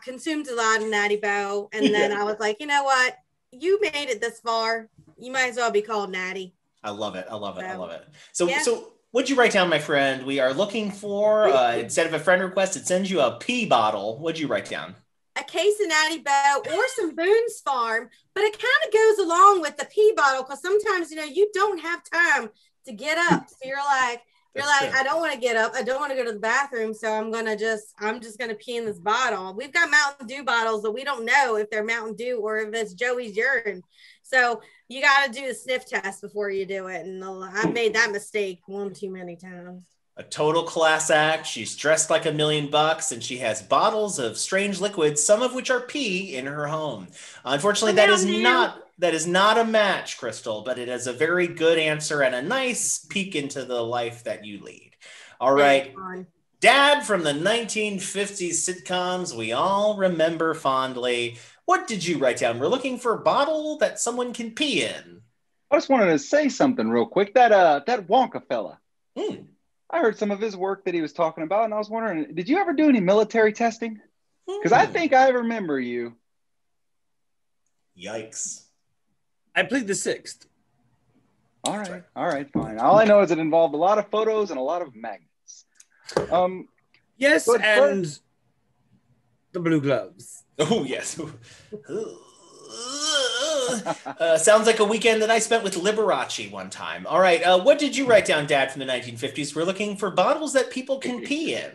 [SPEAKER 2] consumed a lot of Natty Bow. And then I was like, you know what? You made it this far. You might as well be called Natty.
[SPEAKER 1] I love it. So what'd you write down, my friend? We are looking for, instead of a friend request, it sends you a pee bottle. What'd you write down?
[SPEAKER 2] A case of Natty Bow or some Boone's Farm, but it kind of goes along with the pee bottle because sometimes, you don't have time to get up. So you're like, I don't want to get up. I don't want to go to the bathroom. So I'm just going to pee in this bottle. We've got Mountain Dew bottles, but we don't know if they're Mountain Dew or if it's Joey's urine. So you got to do the sniff test before you do it. And I've made that mistake one too many times.
[SPEAKER 1] A total class act. She's dressed like $1 million and she has bottles of strange liquids, some of which are pee, in her home. Unfortunately, that is not a match, Crystal, but it is a very good answer and a nice peek into the life that you lead. All right. Dad from the 1950s sitcoms we all remember fondly. What did you write down? We're looking for a bottle that someone can pee in.
[SPEAKER 3] I just wanted to say something real quick. That Wonka fella. I heard some of his work that he was talking about, and I was wondering, did you ever do any military testing? Because I think I remember you.
[SPEAKER 1] Yikes.
[SPEAKER 6] I plead the sixth.
[SPEAKER 3] All right, fine. All I know is it involved a lot of photos and a lot of magnets.
[SPEAKER 6] Yes, and the blue gloves.
[SPEAKER 1] Oh, yes. Sounds like a weekend that I spent with Liberace one time. All right, what did you write down, Dad, from the 1950s? We're looking for bottles that people can pee in.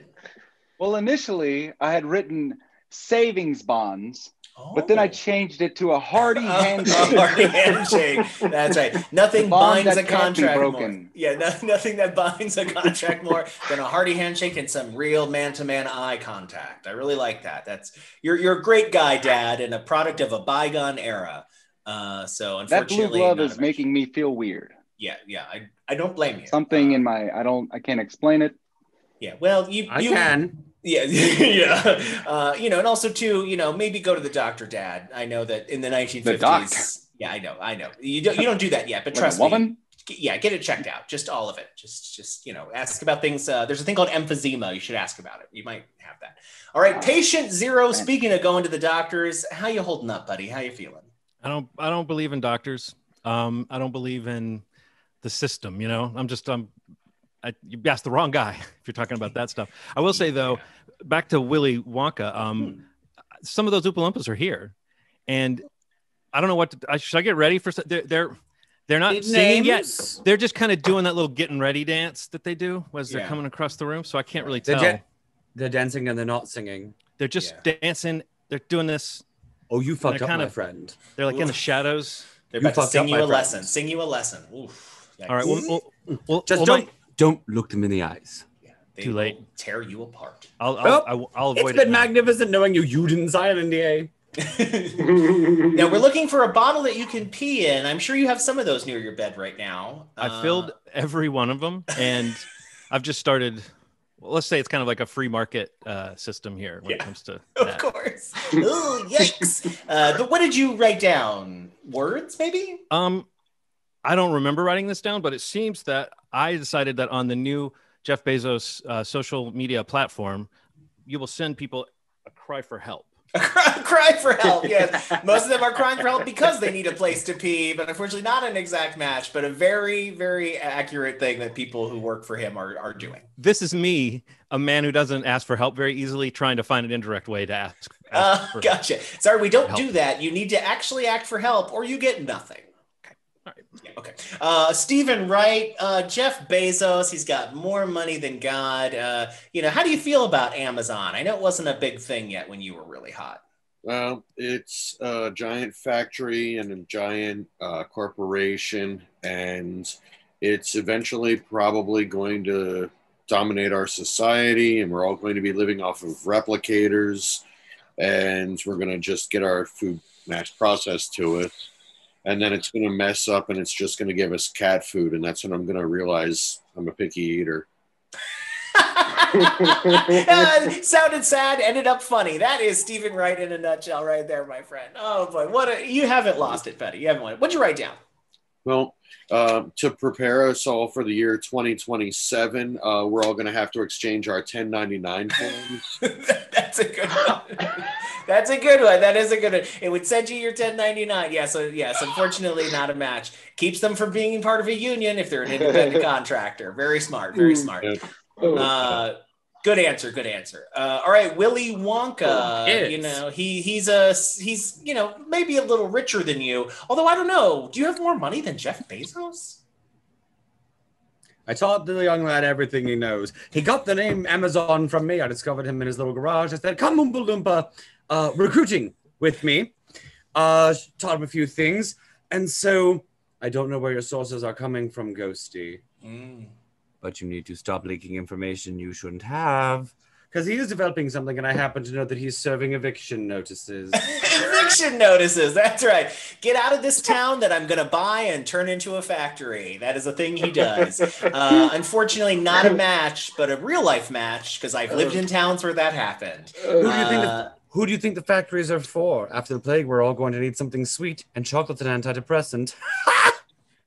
[SPEAKER 3] Well, initially, I had written savings bonds, but then I changed it to a hearty handshake.
[SPEAKER 1] A hearty handshake. That's right. Nothing binds a contract more. Yeah, nothing that binds a contract more than a hearty handshake and some real man-to-man eye contact. I really like that. You're a great guy, Dad, and a product of a bygone era. So unfortunately,
[SPEAKER 3] that blue glove is making me feel weird.
[SPEAKER 1] Yeah. I don't blame you.
[SPEAKER 3] Something in my I can't explain it.
[SPEAKER 1] Yeah. Well,
[SPEAKER 6] I can.
[SPEAKER 1] Yeah, yeah. And also too, maybe go to the doctor, Dad. I know that in the 1950s.
[SPEAKER 3] The doctor.
[SPEAKER 1] Yeah, I know. You don't do that yet, but trust me.
[SPEAKER 3] Woman?
[SPEAKER 1] Yeah, get it checked out. Just all of it. Just ask about things. There's a thing called emphysema. You should ask about it. You might have that. All right, patient zero. Speaking of going to the doctors, how you holding up, buddy? How you feeling?
[SPEAKER 4] I don't believe in doctors. I don't believe in the system. You asked the wrong guy if you're talking about that stuff. I will say though, back to Willy Wonka. Some of those Oompa Loompas are here, and I don't know what should I get ready for. They're not singing yet. They're just kind of doing that little getting ready dance that they do as they're coming across the room. So I can't really tell.
[SPEAKER 6] They're dancing and they're not singing.
[SPEAKER 4] They're just dancing. They're doing this.
[SPEAKER 6] Oh, you fucked up, my friend.
[SPEAKER 4] They're like in the shadows.
[SPEAKER 1] They're about to sing you a lesson. Sing you a lesson. Oof.
[SPEAKER 4] All right. Well,
[SPEAKER 6] just don't look them in the eyes.
[SPEAKER 1] Yeah,
[SPEAKER 4] too late.
[SPEAKER 1] Tear you apart.
[SPEAKER 4] I'll avoid it.
[SPEAKER 6] It's been magnificent knowing you. You didn't sign an NDA.
[SPEAKER 1] Now we're looking for a bottle that you can pee in. I'm sure you have some of those near your bed right now.
[SPEAKER 4] I filled every one of them, and I've just started. Well, let's say it's kind of like a free market system here when it comes to that.
[SPEAKER 1] Of course. Oh, yikes. But what did you write down? Words, maybe?
[SPEAKER 4] I don't remember writing this down, but it seems that I decided that on the new Jeff Bezos social media platform, you will send people a cry for help.
[SPEAKER 1] A cry for help, yes. Most of them are crying for help because they need a place to pee, but unfortunately not an exact match, but a very, very accurate thing that people who work for him are doing.
[SPEAKER 4] This is me, a man who doesn't ask for help very easily, trying to find an indirect way to ask
[SPEAKER 1] gotcha. Sorry, we don't do that. You need to actually act for help or you get nothing. All right. Yeah, okay. Stephen Wright, Jeff Bezos, he's got more money than God. How do you feel about Amazon? I know it wasn't a big thing yet when you were really hot.
[SPEAKER 5] Well, it's a giant factory and a giant corporation, and it's eventually probably going to dominate our society, and we're all going to be living off of replicators, and we're going to just get our food mass processed to it. And then it's going to mess up and it's just going to give us cat food. And that's when I'm going to realize I'm a picky eater.
[SPEAKER 1] Sounded sad, ended up funny. That is Stephen Wright in a nutshell right there, my friend. Oh, boy. You haven't lost it, Petty. You haven't won it. What'd you write down?
[SPEAKER 5] Well, to prepare us all for the year 2027, we're all going to have to exchange our 1099 forms.
[SPEAKER 1] That's a good one. That's a good one. That is a good one. It would send you your 1099. Yeah, so yes, unfortunately not a match. Keeps them from being part of a union if they're an independent contractor. Very smart, very smart. Good answer. All right, Willy Wonka, he's maybe a little richer than you. Although I don't know, do you have more money than Jeff Bezos?
[SPEAKER 6] I taught the young lad everything he knows. He got the name Amazon from me. I discovered him in his little garage. I said, come Oompa Loompa, recruiting with me. Taught him a few things. And so I don't know where your sources are coming from, Ghosty. But you need to stop leaking information you shouldn't have. Because he is developing something, and I happen to know that he's serving eviction notices.
[SPEAKER 1] Eviction notices. That's right. Get out of this town that I'm going to buy and turn into a factory. That is a thing he does. Unfortunately, not a match, but a real life match because I've lived in towns where that happened.
[SPEAKER 6] Who do you think the factories are for? After the plague, we're all going to need something sweet, and chocolate's an antidepressant.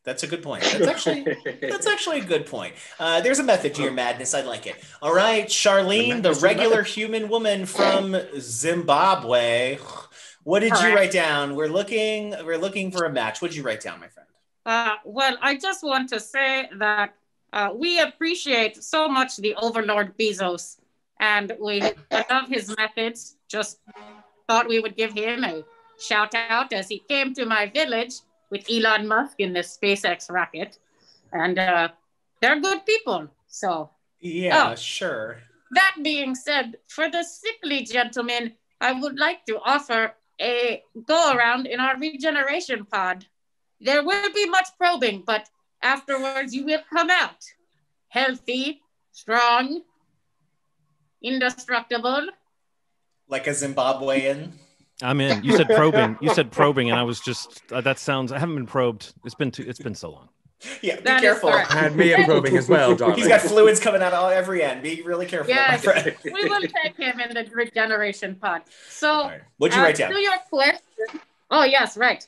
[SPEAKER 1] That's a good point. That's actually a good point. There's a method to your madness. I like it. All right, Charlene, the regular human woman from Zimbabwe. What did you write down? We're looking for a match. What did you write down, my friend?
[SPEAKER 7] Well, I just want to say that we appreciate so much the Overlord Bezos, and we love his methods. Just thought we would give him a shout out as he came to my village with Elon Musk in the SpaceX rocket, and they're good people. So
[SPEAKER 1] yeah, sure.
[SPEAKER 7] That being said, for the sickly gentleman, I would like to offer a go around in our regeneration pod. There will be much probing, but afterwards you will come out healthy, strong, indestructible,
[SPEAKER 1] like a Zimbabwean.
[SPEAKER 4] I'm in. You said probing. You said probing, and I was just that sounds. I haven't been probed. It's been so long.
[SPEAKER 1] Yeah, be careful.
[SPEAKER 6] Had me at probing as well, darling.
[SPEAKER 1] He's got fluids coming out of every end. Be really careful, my friend.
[SPEAKER 7] We will take him in the regeneration pod. So,
[SPEAKER 1] what'd you write down?
[SPEAKER 7] To your question. Oh yes, right.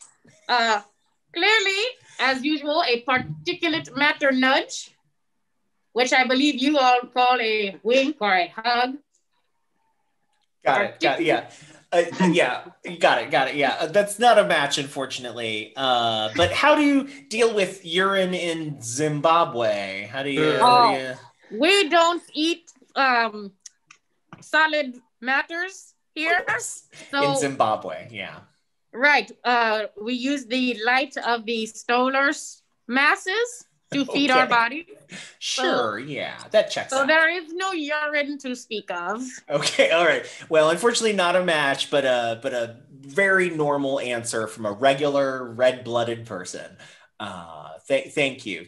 [SPEAKER 7] Clearly, as usual, a particulate matter nudge, which I believe you all call a wink or a hug.
[SPEAKER 1] Got it. Yeah. Yeah, you got it. Yeah, that's not a match, unfortunately. But how do you deal with urine in Zimbabwe? How do you?
[SPEAKER 7] We don't eat solid matters here. So,
[SPEAKER 1] in Zimbabwe, yeah.
[SPEAKER 7] Right. We use the light of the Stoller's masses to feed our body.
[SPEAKER 1] Sure, yeah, that checks out.
[SPEAKER 7] So there is no urine to speak of.
[SPEAKER 1] Okay, all right. Well, unfortunately, not a match, but a very normal answer from a regular red-blooded person. Thank you,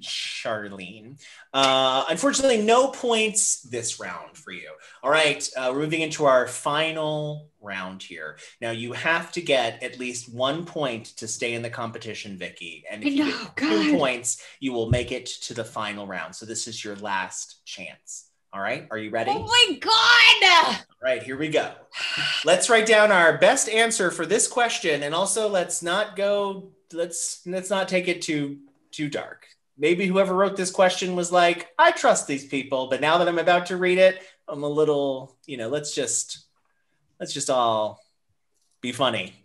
[SPEAKER 1] Charlene. Unfortunately, no points this round for you. All right, we're moving into our final round here. Now, you have to get at least 1 point to stay in the competition, Vicky. And if you get 2 points, you will make it to the final round. So this is your last chance. All right, are you ready?
[SPEAKER 9] Oh my God!
[SPEAKER 1] All right, here we go. Let's write down our best answer for this question, and also let's not take it too dark. Maybe whoever wrote this question was like, I trust these people, but now that I'm about to read it, I'm a little, let's just all be funny.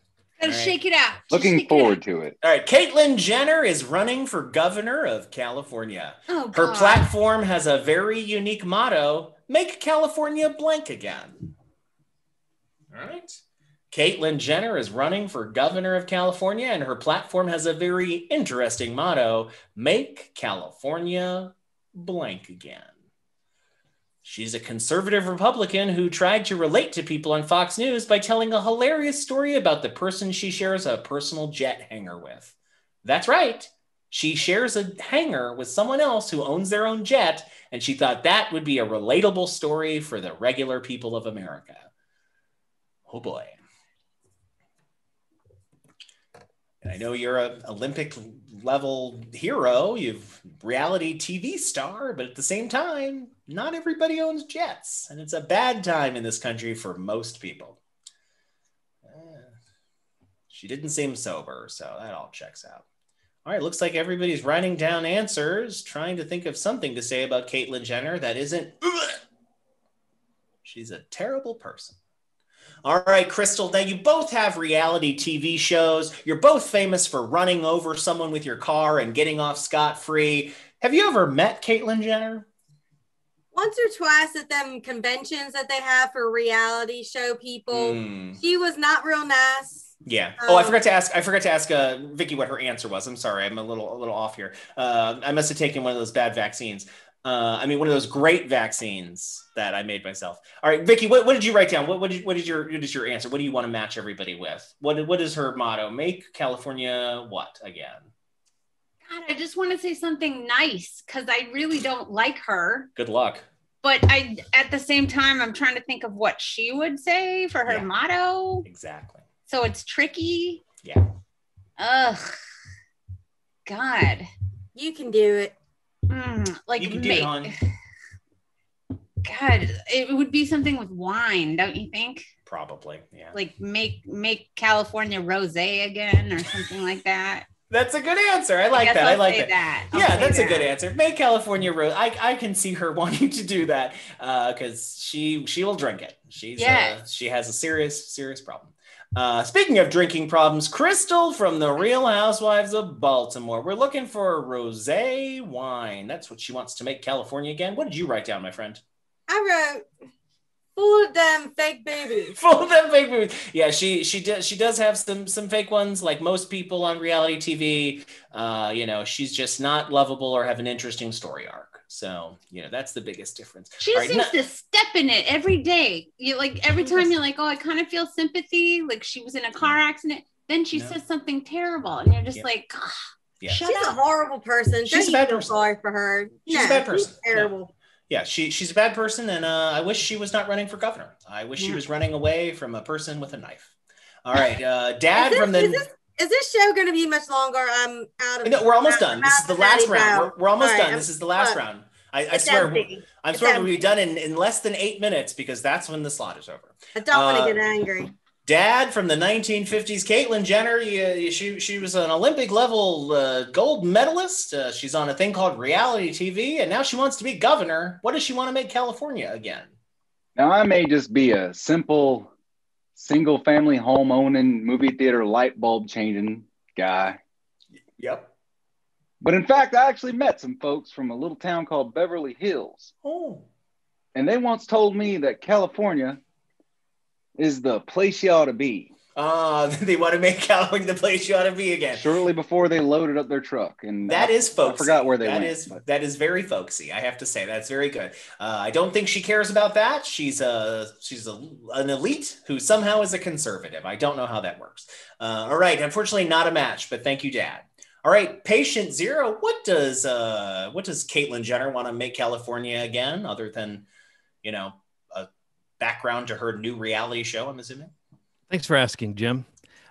[SPEAKER 9] Gotta shake it out.
[SPEAKER 3] Looking forward to it.
[SPEAKER 1] All right, Caitlyn Jenner is running for governor of California.
[SPEAKER 9] Oh,
[SPEAKER 1] her
[SPEAKER 9] God.
[SPEAKER 1] platform has a very unique motto: "Make California blank again." All right. Caitlyn Jenner is running for governor of California, and her platform has a very interesting motto: "Make California blank again." She's a conservative Republican who tried to relate to people on Fox News by telling a hilarious story about the person she shares a personal jet hangar with. That's right. She shares a hangar with someone else who owns their own jet, and she thought that would be a relatable story for the regular people of America. Oh boy. And I know you're an Olympic level hero, you've reality TV star, but at the same time, not everybody owns jets. And it's a bad time in this country for most people. She didn't seem sober, so that all checks out. All right, looks like everybody's writing down answers, trying to think of something to say about Caitlyn Jenner that isn't, she's a terrible person. All right, Crystal, now you both have reality TV shows. You're both famous for running over someone with your car and getting off scot-free. Have you ever met Caitlyn Jenner?
[SPEAKER 2] Once or twice at them conventions that they have for reality show people. She was not real nice.
[SPEAKER 1] Yeah. Oh, I forgot to ask Vicky what her answer was. I'm sorry, I'm a little off here. I must have taken one of those bad vaccines. One of those great vaccines that I made myself. All right, Vicky, what did you write down? What is your answer? What do you want to match everybody with? What is her motto? Make California what again?
[SPEAKER 9] God, I just want to say something nice because I really don't like her.
[SPEAKER 1] Good luck.
[SPEAKER 9] But at the same time, I'm trying to think of what she would say for her motto.
[SPEAKER 1] Exactly.
[SPEAKER 9] So it's tricky.
[SPEAKER 1] Yeah.
[SPEAKER 9] Ugh. God.
[SPEAKER 2] You can do it.
[SPEAKER 9] Like
[SPEAKER 1] you can do it, hon.
[SPEAKER 9] God, it would be something with wine, don't you think?
[SPEAKER 1] Probably, yeah.
[SPEAKER 9] Like make California rosé again or something like that.
[SPEAKER 1] That's a good answer. I like that. I like that.
[SPEAKER 9] Yeah,
[SPEAKER 1] that's a good answer. Make California rose. I can see her wanting to do that because she will drink it. She has a serious problem. Speaking of drinking problems, Crystal from the Real Housewives of Baltimore. We're looking for a rosé wine. That's what she wants to make California again. What did you write down, my friend?
[SPEAKER 2] I wrote full of them fake babies.
[SPEAKER 1] Full of them fake babies. Yeah, she does have some fake ones, like most people on reality TV. She's just not lovable or have an interesting story arc. So, that's the biggest difference.
[SPEAKER 9] She seems to step in it every day. You like every time you're like, oh, I kind of feel sympathy. Like she was in a car accident. Then she says something terrible. And you're just like, shut
[SPEAKER 2] She's
[SPEAKER 9] up.
[SPEAKER 2] a horrible person.
[SPEAKER 1] She's a bad person.
[SPEAKER 2] Sorry for her.
[SPEAKER 1] She's a bad person.
[SPEAKER 2] She's terrible.
[SPEAKER 1] No. Yeah, she's a bad person. And I wish she was not running for governor. I wish she was running away from a person with a knife. All right. Dad
[SPEAKER 2] Is this show going to be much longer? I'm out of.
[SPEAKER 1] No, we're almost done. This is the last round. We're almost done. This is the last round. I swear we'll be done in less than 8 minutes because that's when the slot is over.
[SPEAKER 2] I don't want to get angry.
[SPEAKER 1] Dad from the 1950s, Caitlyn Jenner. She was an Olympic level gold medalist. She's on a thing called reality TV, and now she wants to be governor. What does she want to make California again?
[SPEAKER 3] Now, I may just be a simple single family home owning movie theater light bulb changing guy.
[SPEAKER 1] Yep.
[SPEAKER 3] But in fact, I actually met some folks from a little town called Beverly Hills.
[SPEAKER 1] Oh.
[SPEAKER 3] And they once told me that California is the place you ought to be.
[SPEAKER 1] They want to make California the place you ought to be again.
[SPEAKER 3] Shortly before they loaded up their truck. And
[SPEAKER 1] that is folksy.
[SPEAKER 3] I forgot where they went.
[SPEAKER 1] That is very folksy, I have to say. That's very good. I don't think she cares about that. She's an elite who somehow is a conservative. I don't know how that works. All right. Unfortunately, not a match, but thank you, Dad. All right, Patient Zero. What does Caitlyn Jenner want to make California again, other than, a background to her new reality show, I'm assuming?
[SPEAKER 4] Thanks for asking, Jim.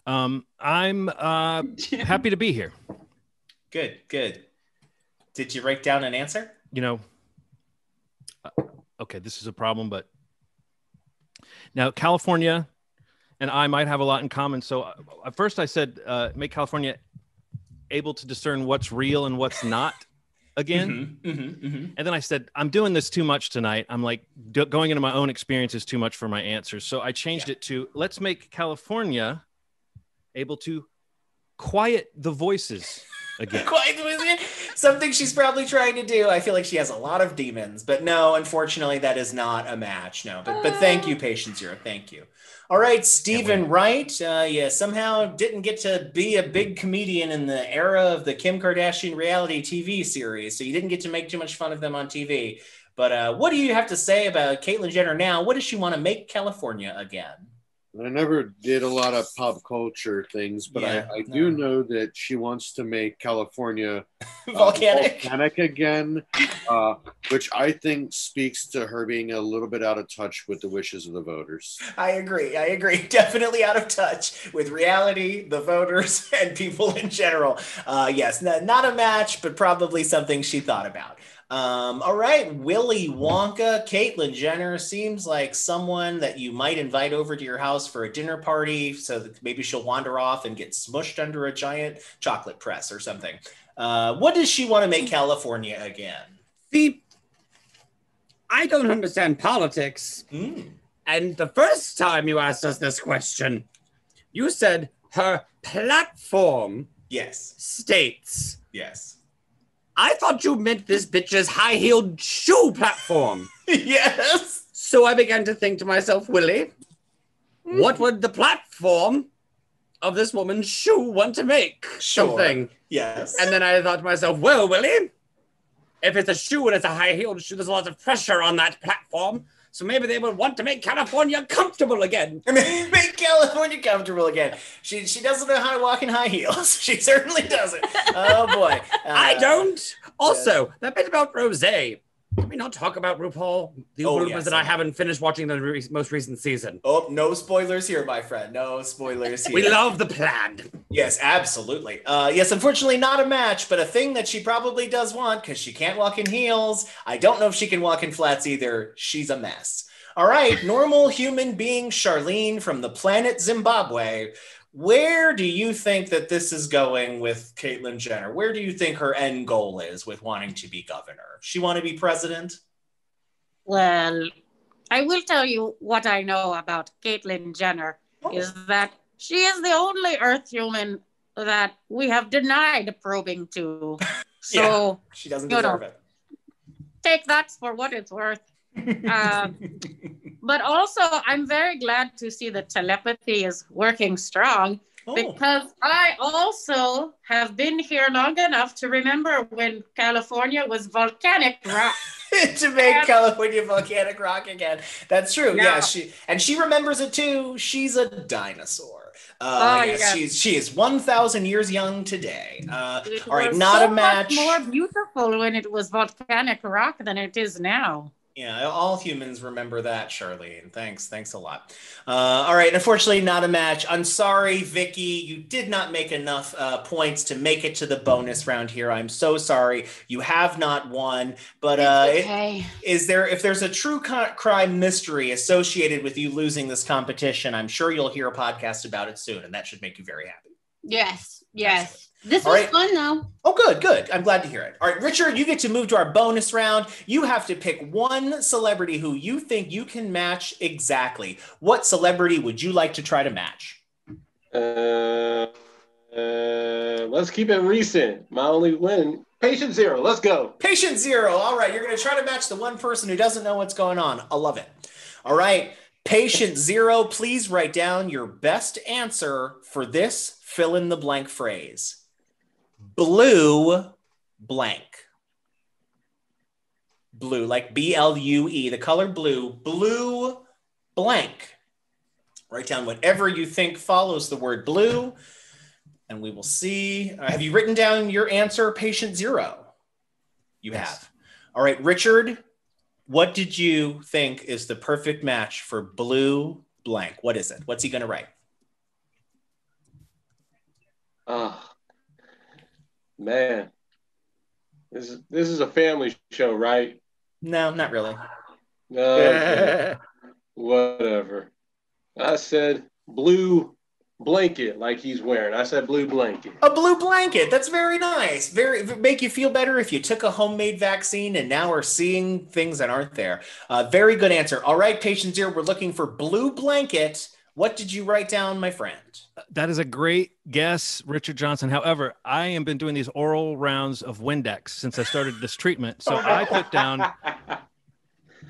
[SPEAKER 4] I'm happy to be here.
[SPEAKER 1] Good. Did you write down an answer?
[SPEAKER 4] Okay, this is a problem, but now California and I might have a lot in common. So at first I said, make California able to discern what's real and what's not again. And then I said, I'm doing this too much tonight. I'm like going into my own experience is too much for my answers. So I changed it to let's make California able to quiet the voices again.
[SPEAKER 1] Quiet the voices again. Something she's probably trying to do. I feel like she has a lot of demons, but no, unfortunately that is not a match. No, but thank you, Patient Zero. Thank you. All right, Stephen Wright. Somehow didn't get to be a big comedian in the era of the Kim Kardashian reality TV series, so you didn't get to make too much fun of them on TV. But what do you have to say about Caitlyn Jenner now? What does she want to make California again?
[SPEAKER 5] I never did a lot of pop culture things, but I do know that she wants to make California volcanic again, which I think speaks to her being a little bit out of touch with the wishes of the voters.
[SPEAKER 1] I agree. Definitely out of touch with reality, the voters, and people in general. Yes, not a match, but probably something she thought about. All right, Willy Wonka. Caitlyn Jenner seems like someone that you might invite over to your house for a dinner party so that maybe she'll wander off and get smushed under a giant chocolate press or something. What does she want to make California again?
[SPEAKER 6] See, I don't understand politics. And the first time you asked us this question, you said her platform states.
[SPEAKER 1] Yes.
[SPEAKER 6] I thought you meant this bitch's high-heeled shoe platform.
[SPEAKER 1] Yes.
[SPEAKER 6] So I began to think to myself, Willie, what would the platform of this woman's shoe want to make? Something.
[SPEAKER 1] Yes.
[SPEAKER 6] And then I thought to myself, well, Willie, if it's a shoe and it's a high-heeled shoe, there's a lot of pressure on that platform. So maybe they would want to make California comfortable again.
[SPEAKER 1] Make California comfortable again. She doesn't know how to walk in high heels. She certainly doesn't. Oh, boy.
[SPEAKER 6] I don't. Also, that bit about rosé. Can we not talk about RuPaul? The rumors that I haven't finished watching the most recent season.
[SPEAKER 1] Oh, no spoilers here, my friend. No spoilers here.
[SPEAKER 6] We love the plan.
[SPEAKER 1] Yes, absolutely. Yes, unfortunately not a match, but a thing that she probably does want because she can't walk in heels. I don't know if she can walk in flats either. She's a mess. All right, normal human being Charlene from the planet Zimbabwe. Where do you think that this is going with Caitlyn Jenner? Where do you think her end goal is with wanting to be governor? She want to be president?
[SPEAKER 7] Well, I will tell you what I know about Caitlyn Jenner is that she is the only Earth human that we have denied probing to. So
[SPEAKER 1] yeah, she doesn't deserve it.
[SPEAKER 7] Take that for what it's worth. But also, I'm very glad to see that telepathy is working strong because I also have been here long enough to remember when California was volcanic rock.
[SPEAKER 1] To make California volcanic rock again. That's true. Yeah, she remembers it too. She's a dinosaur. She is 1,000 years young today. All right, not a match.
[SPEAKER 7] Much more beautiful when it was volcanic rock than it is now.
[SPEAKER 1] Yeah, all humans remember that, Charlene. Thanks a lot. All right, unfortunately, not a match. I'm sorry, Vicky. You did not make enough points to make it to the bonus round here. I'm so sorry. You have not won. But
[SPEAKER 9] okay.
[SPEAKER 1] if there's a true crime mystery associated with you losing this competition, I'm sure you'll hear a podcast about it soon, and that should make you very happy.
[SPEAKER 9] Yes. This was fun, though.
[SPEAKER 1] Oh, good. I'm glad to hear it. All right, Richard, you get to move to our bonus round. You have to pick one celebrity who you think you can match exactly. What celebrity would you like to try to match?
[SPEAKER 8] Let's keep it recent. My only win. Patient Zero. Let's go.
[SPEAKER 1] Patient Zero. All right, you're going to try to match the one person who doesn't know what's going on. I love it. All right, Patient Zero, please write down your best answer for this fill in the blank phrase. Blue blank. Blue, like B-L-U-E, the color blue. Blue blank. Write down whatever you think follows the word blue, and we will see. Have you written down your answer, Patient Zero? You have. All right, Richard, what did you think is the perfect match for blue blank? What is it? What's he going to write?
[SPEAKER 8] Man, this is a family show, right?
[SPEAKER 1] No, not really.
[SPEAKER 8] No, okay. Whatever. I said blue blanket, like he's wearing. I said blue blanket.
[SPEAKER 1] A blue blanket. That's very nice. Make you feel better if you took a homemade vaccine and now are seeing things that aren't there. Very good answer. All right, Patient Zero, we're looking for blue blanket. What did you write down, my friend?
[SPEAKER 4] That is a great guess, Richard Johnson. However, I have been doing these oral rounds of Windex since I started this treatment. So I put down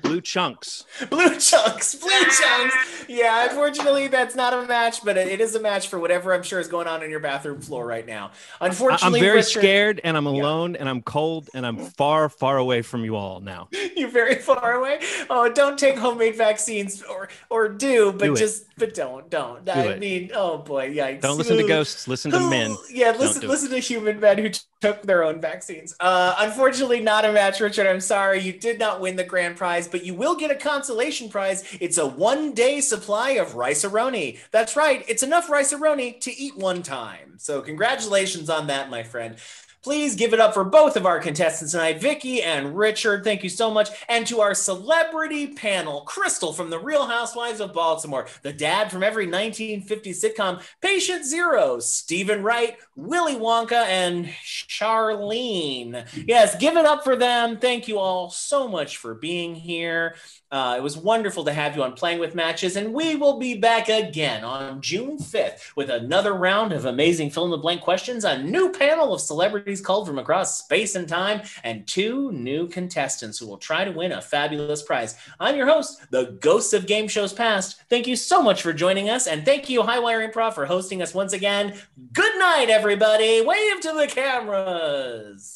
[SPEAKER 4] blue chunks.
[SPEAKER 1] Blue chunks. Yeah, unfortunately, that's not a match, but it is a match for whatever I'm sure is going on your bathroom floor right now. Unfortunately,
[SPEAKER 4] I'm very scared, and I'm alone, and I'm cold, and I'm far, far away from you all now.
[SPEAKER 1] You're very far away. Oh, don't take homemade vaccines, or do, but don't. I mean, oh boy, yikes.
[SPEAKER 4] Don't listen to ghosts. Listen to men.
[SPEAKER 1] Yeah, listen to human men who took their own vaccines. Unfortunately, not a match, Richard. I'm sorry, you did not win the grand prize, but you will get a consolation prize. It's a one-day supply of Rice-A-Roni. That's right. It's enough Rice-A-Roni to eat one time. So congratulations on that, my friend. Please give it up for both of our contestants tonight, Vicky and Richard. Thank you so much. And to our celebrity panel, Crystal from The Real Housewives of Baltimore, the dad from every 1950s sitcom, Patient Zero, Stephen Wright, Willy Wonka, and Charlene. Yes, give it up for them. Thank you all so much for being here. It was wonderful to have you on Playing with Matches, and we will be back again on June 5th with another round of amazing fill-in-the-blank questions, a new panel of celebrities called from across space and time, and 2 new contestants who will try to win a fabulous prize. I'm your host, the Ghost of Game Shows Past. Thank you so much for joining us, and thank you, Highwire Improv, for hosting us once again. Good night, everybody. Wave to the cameras.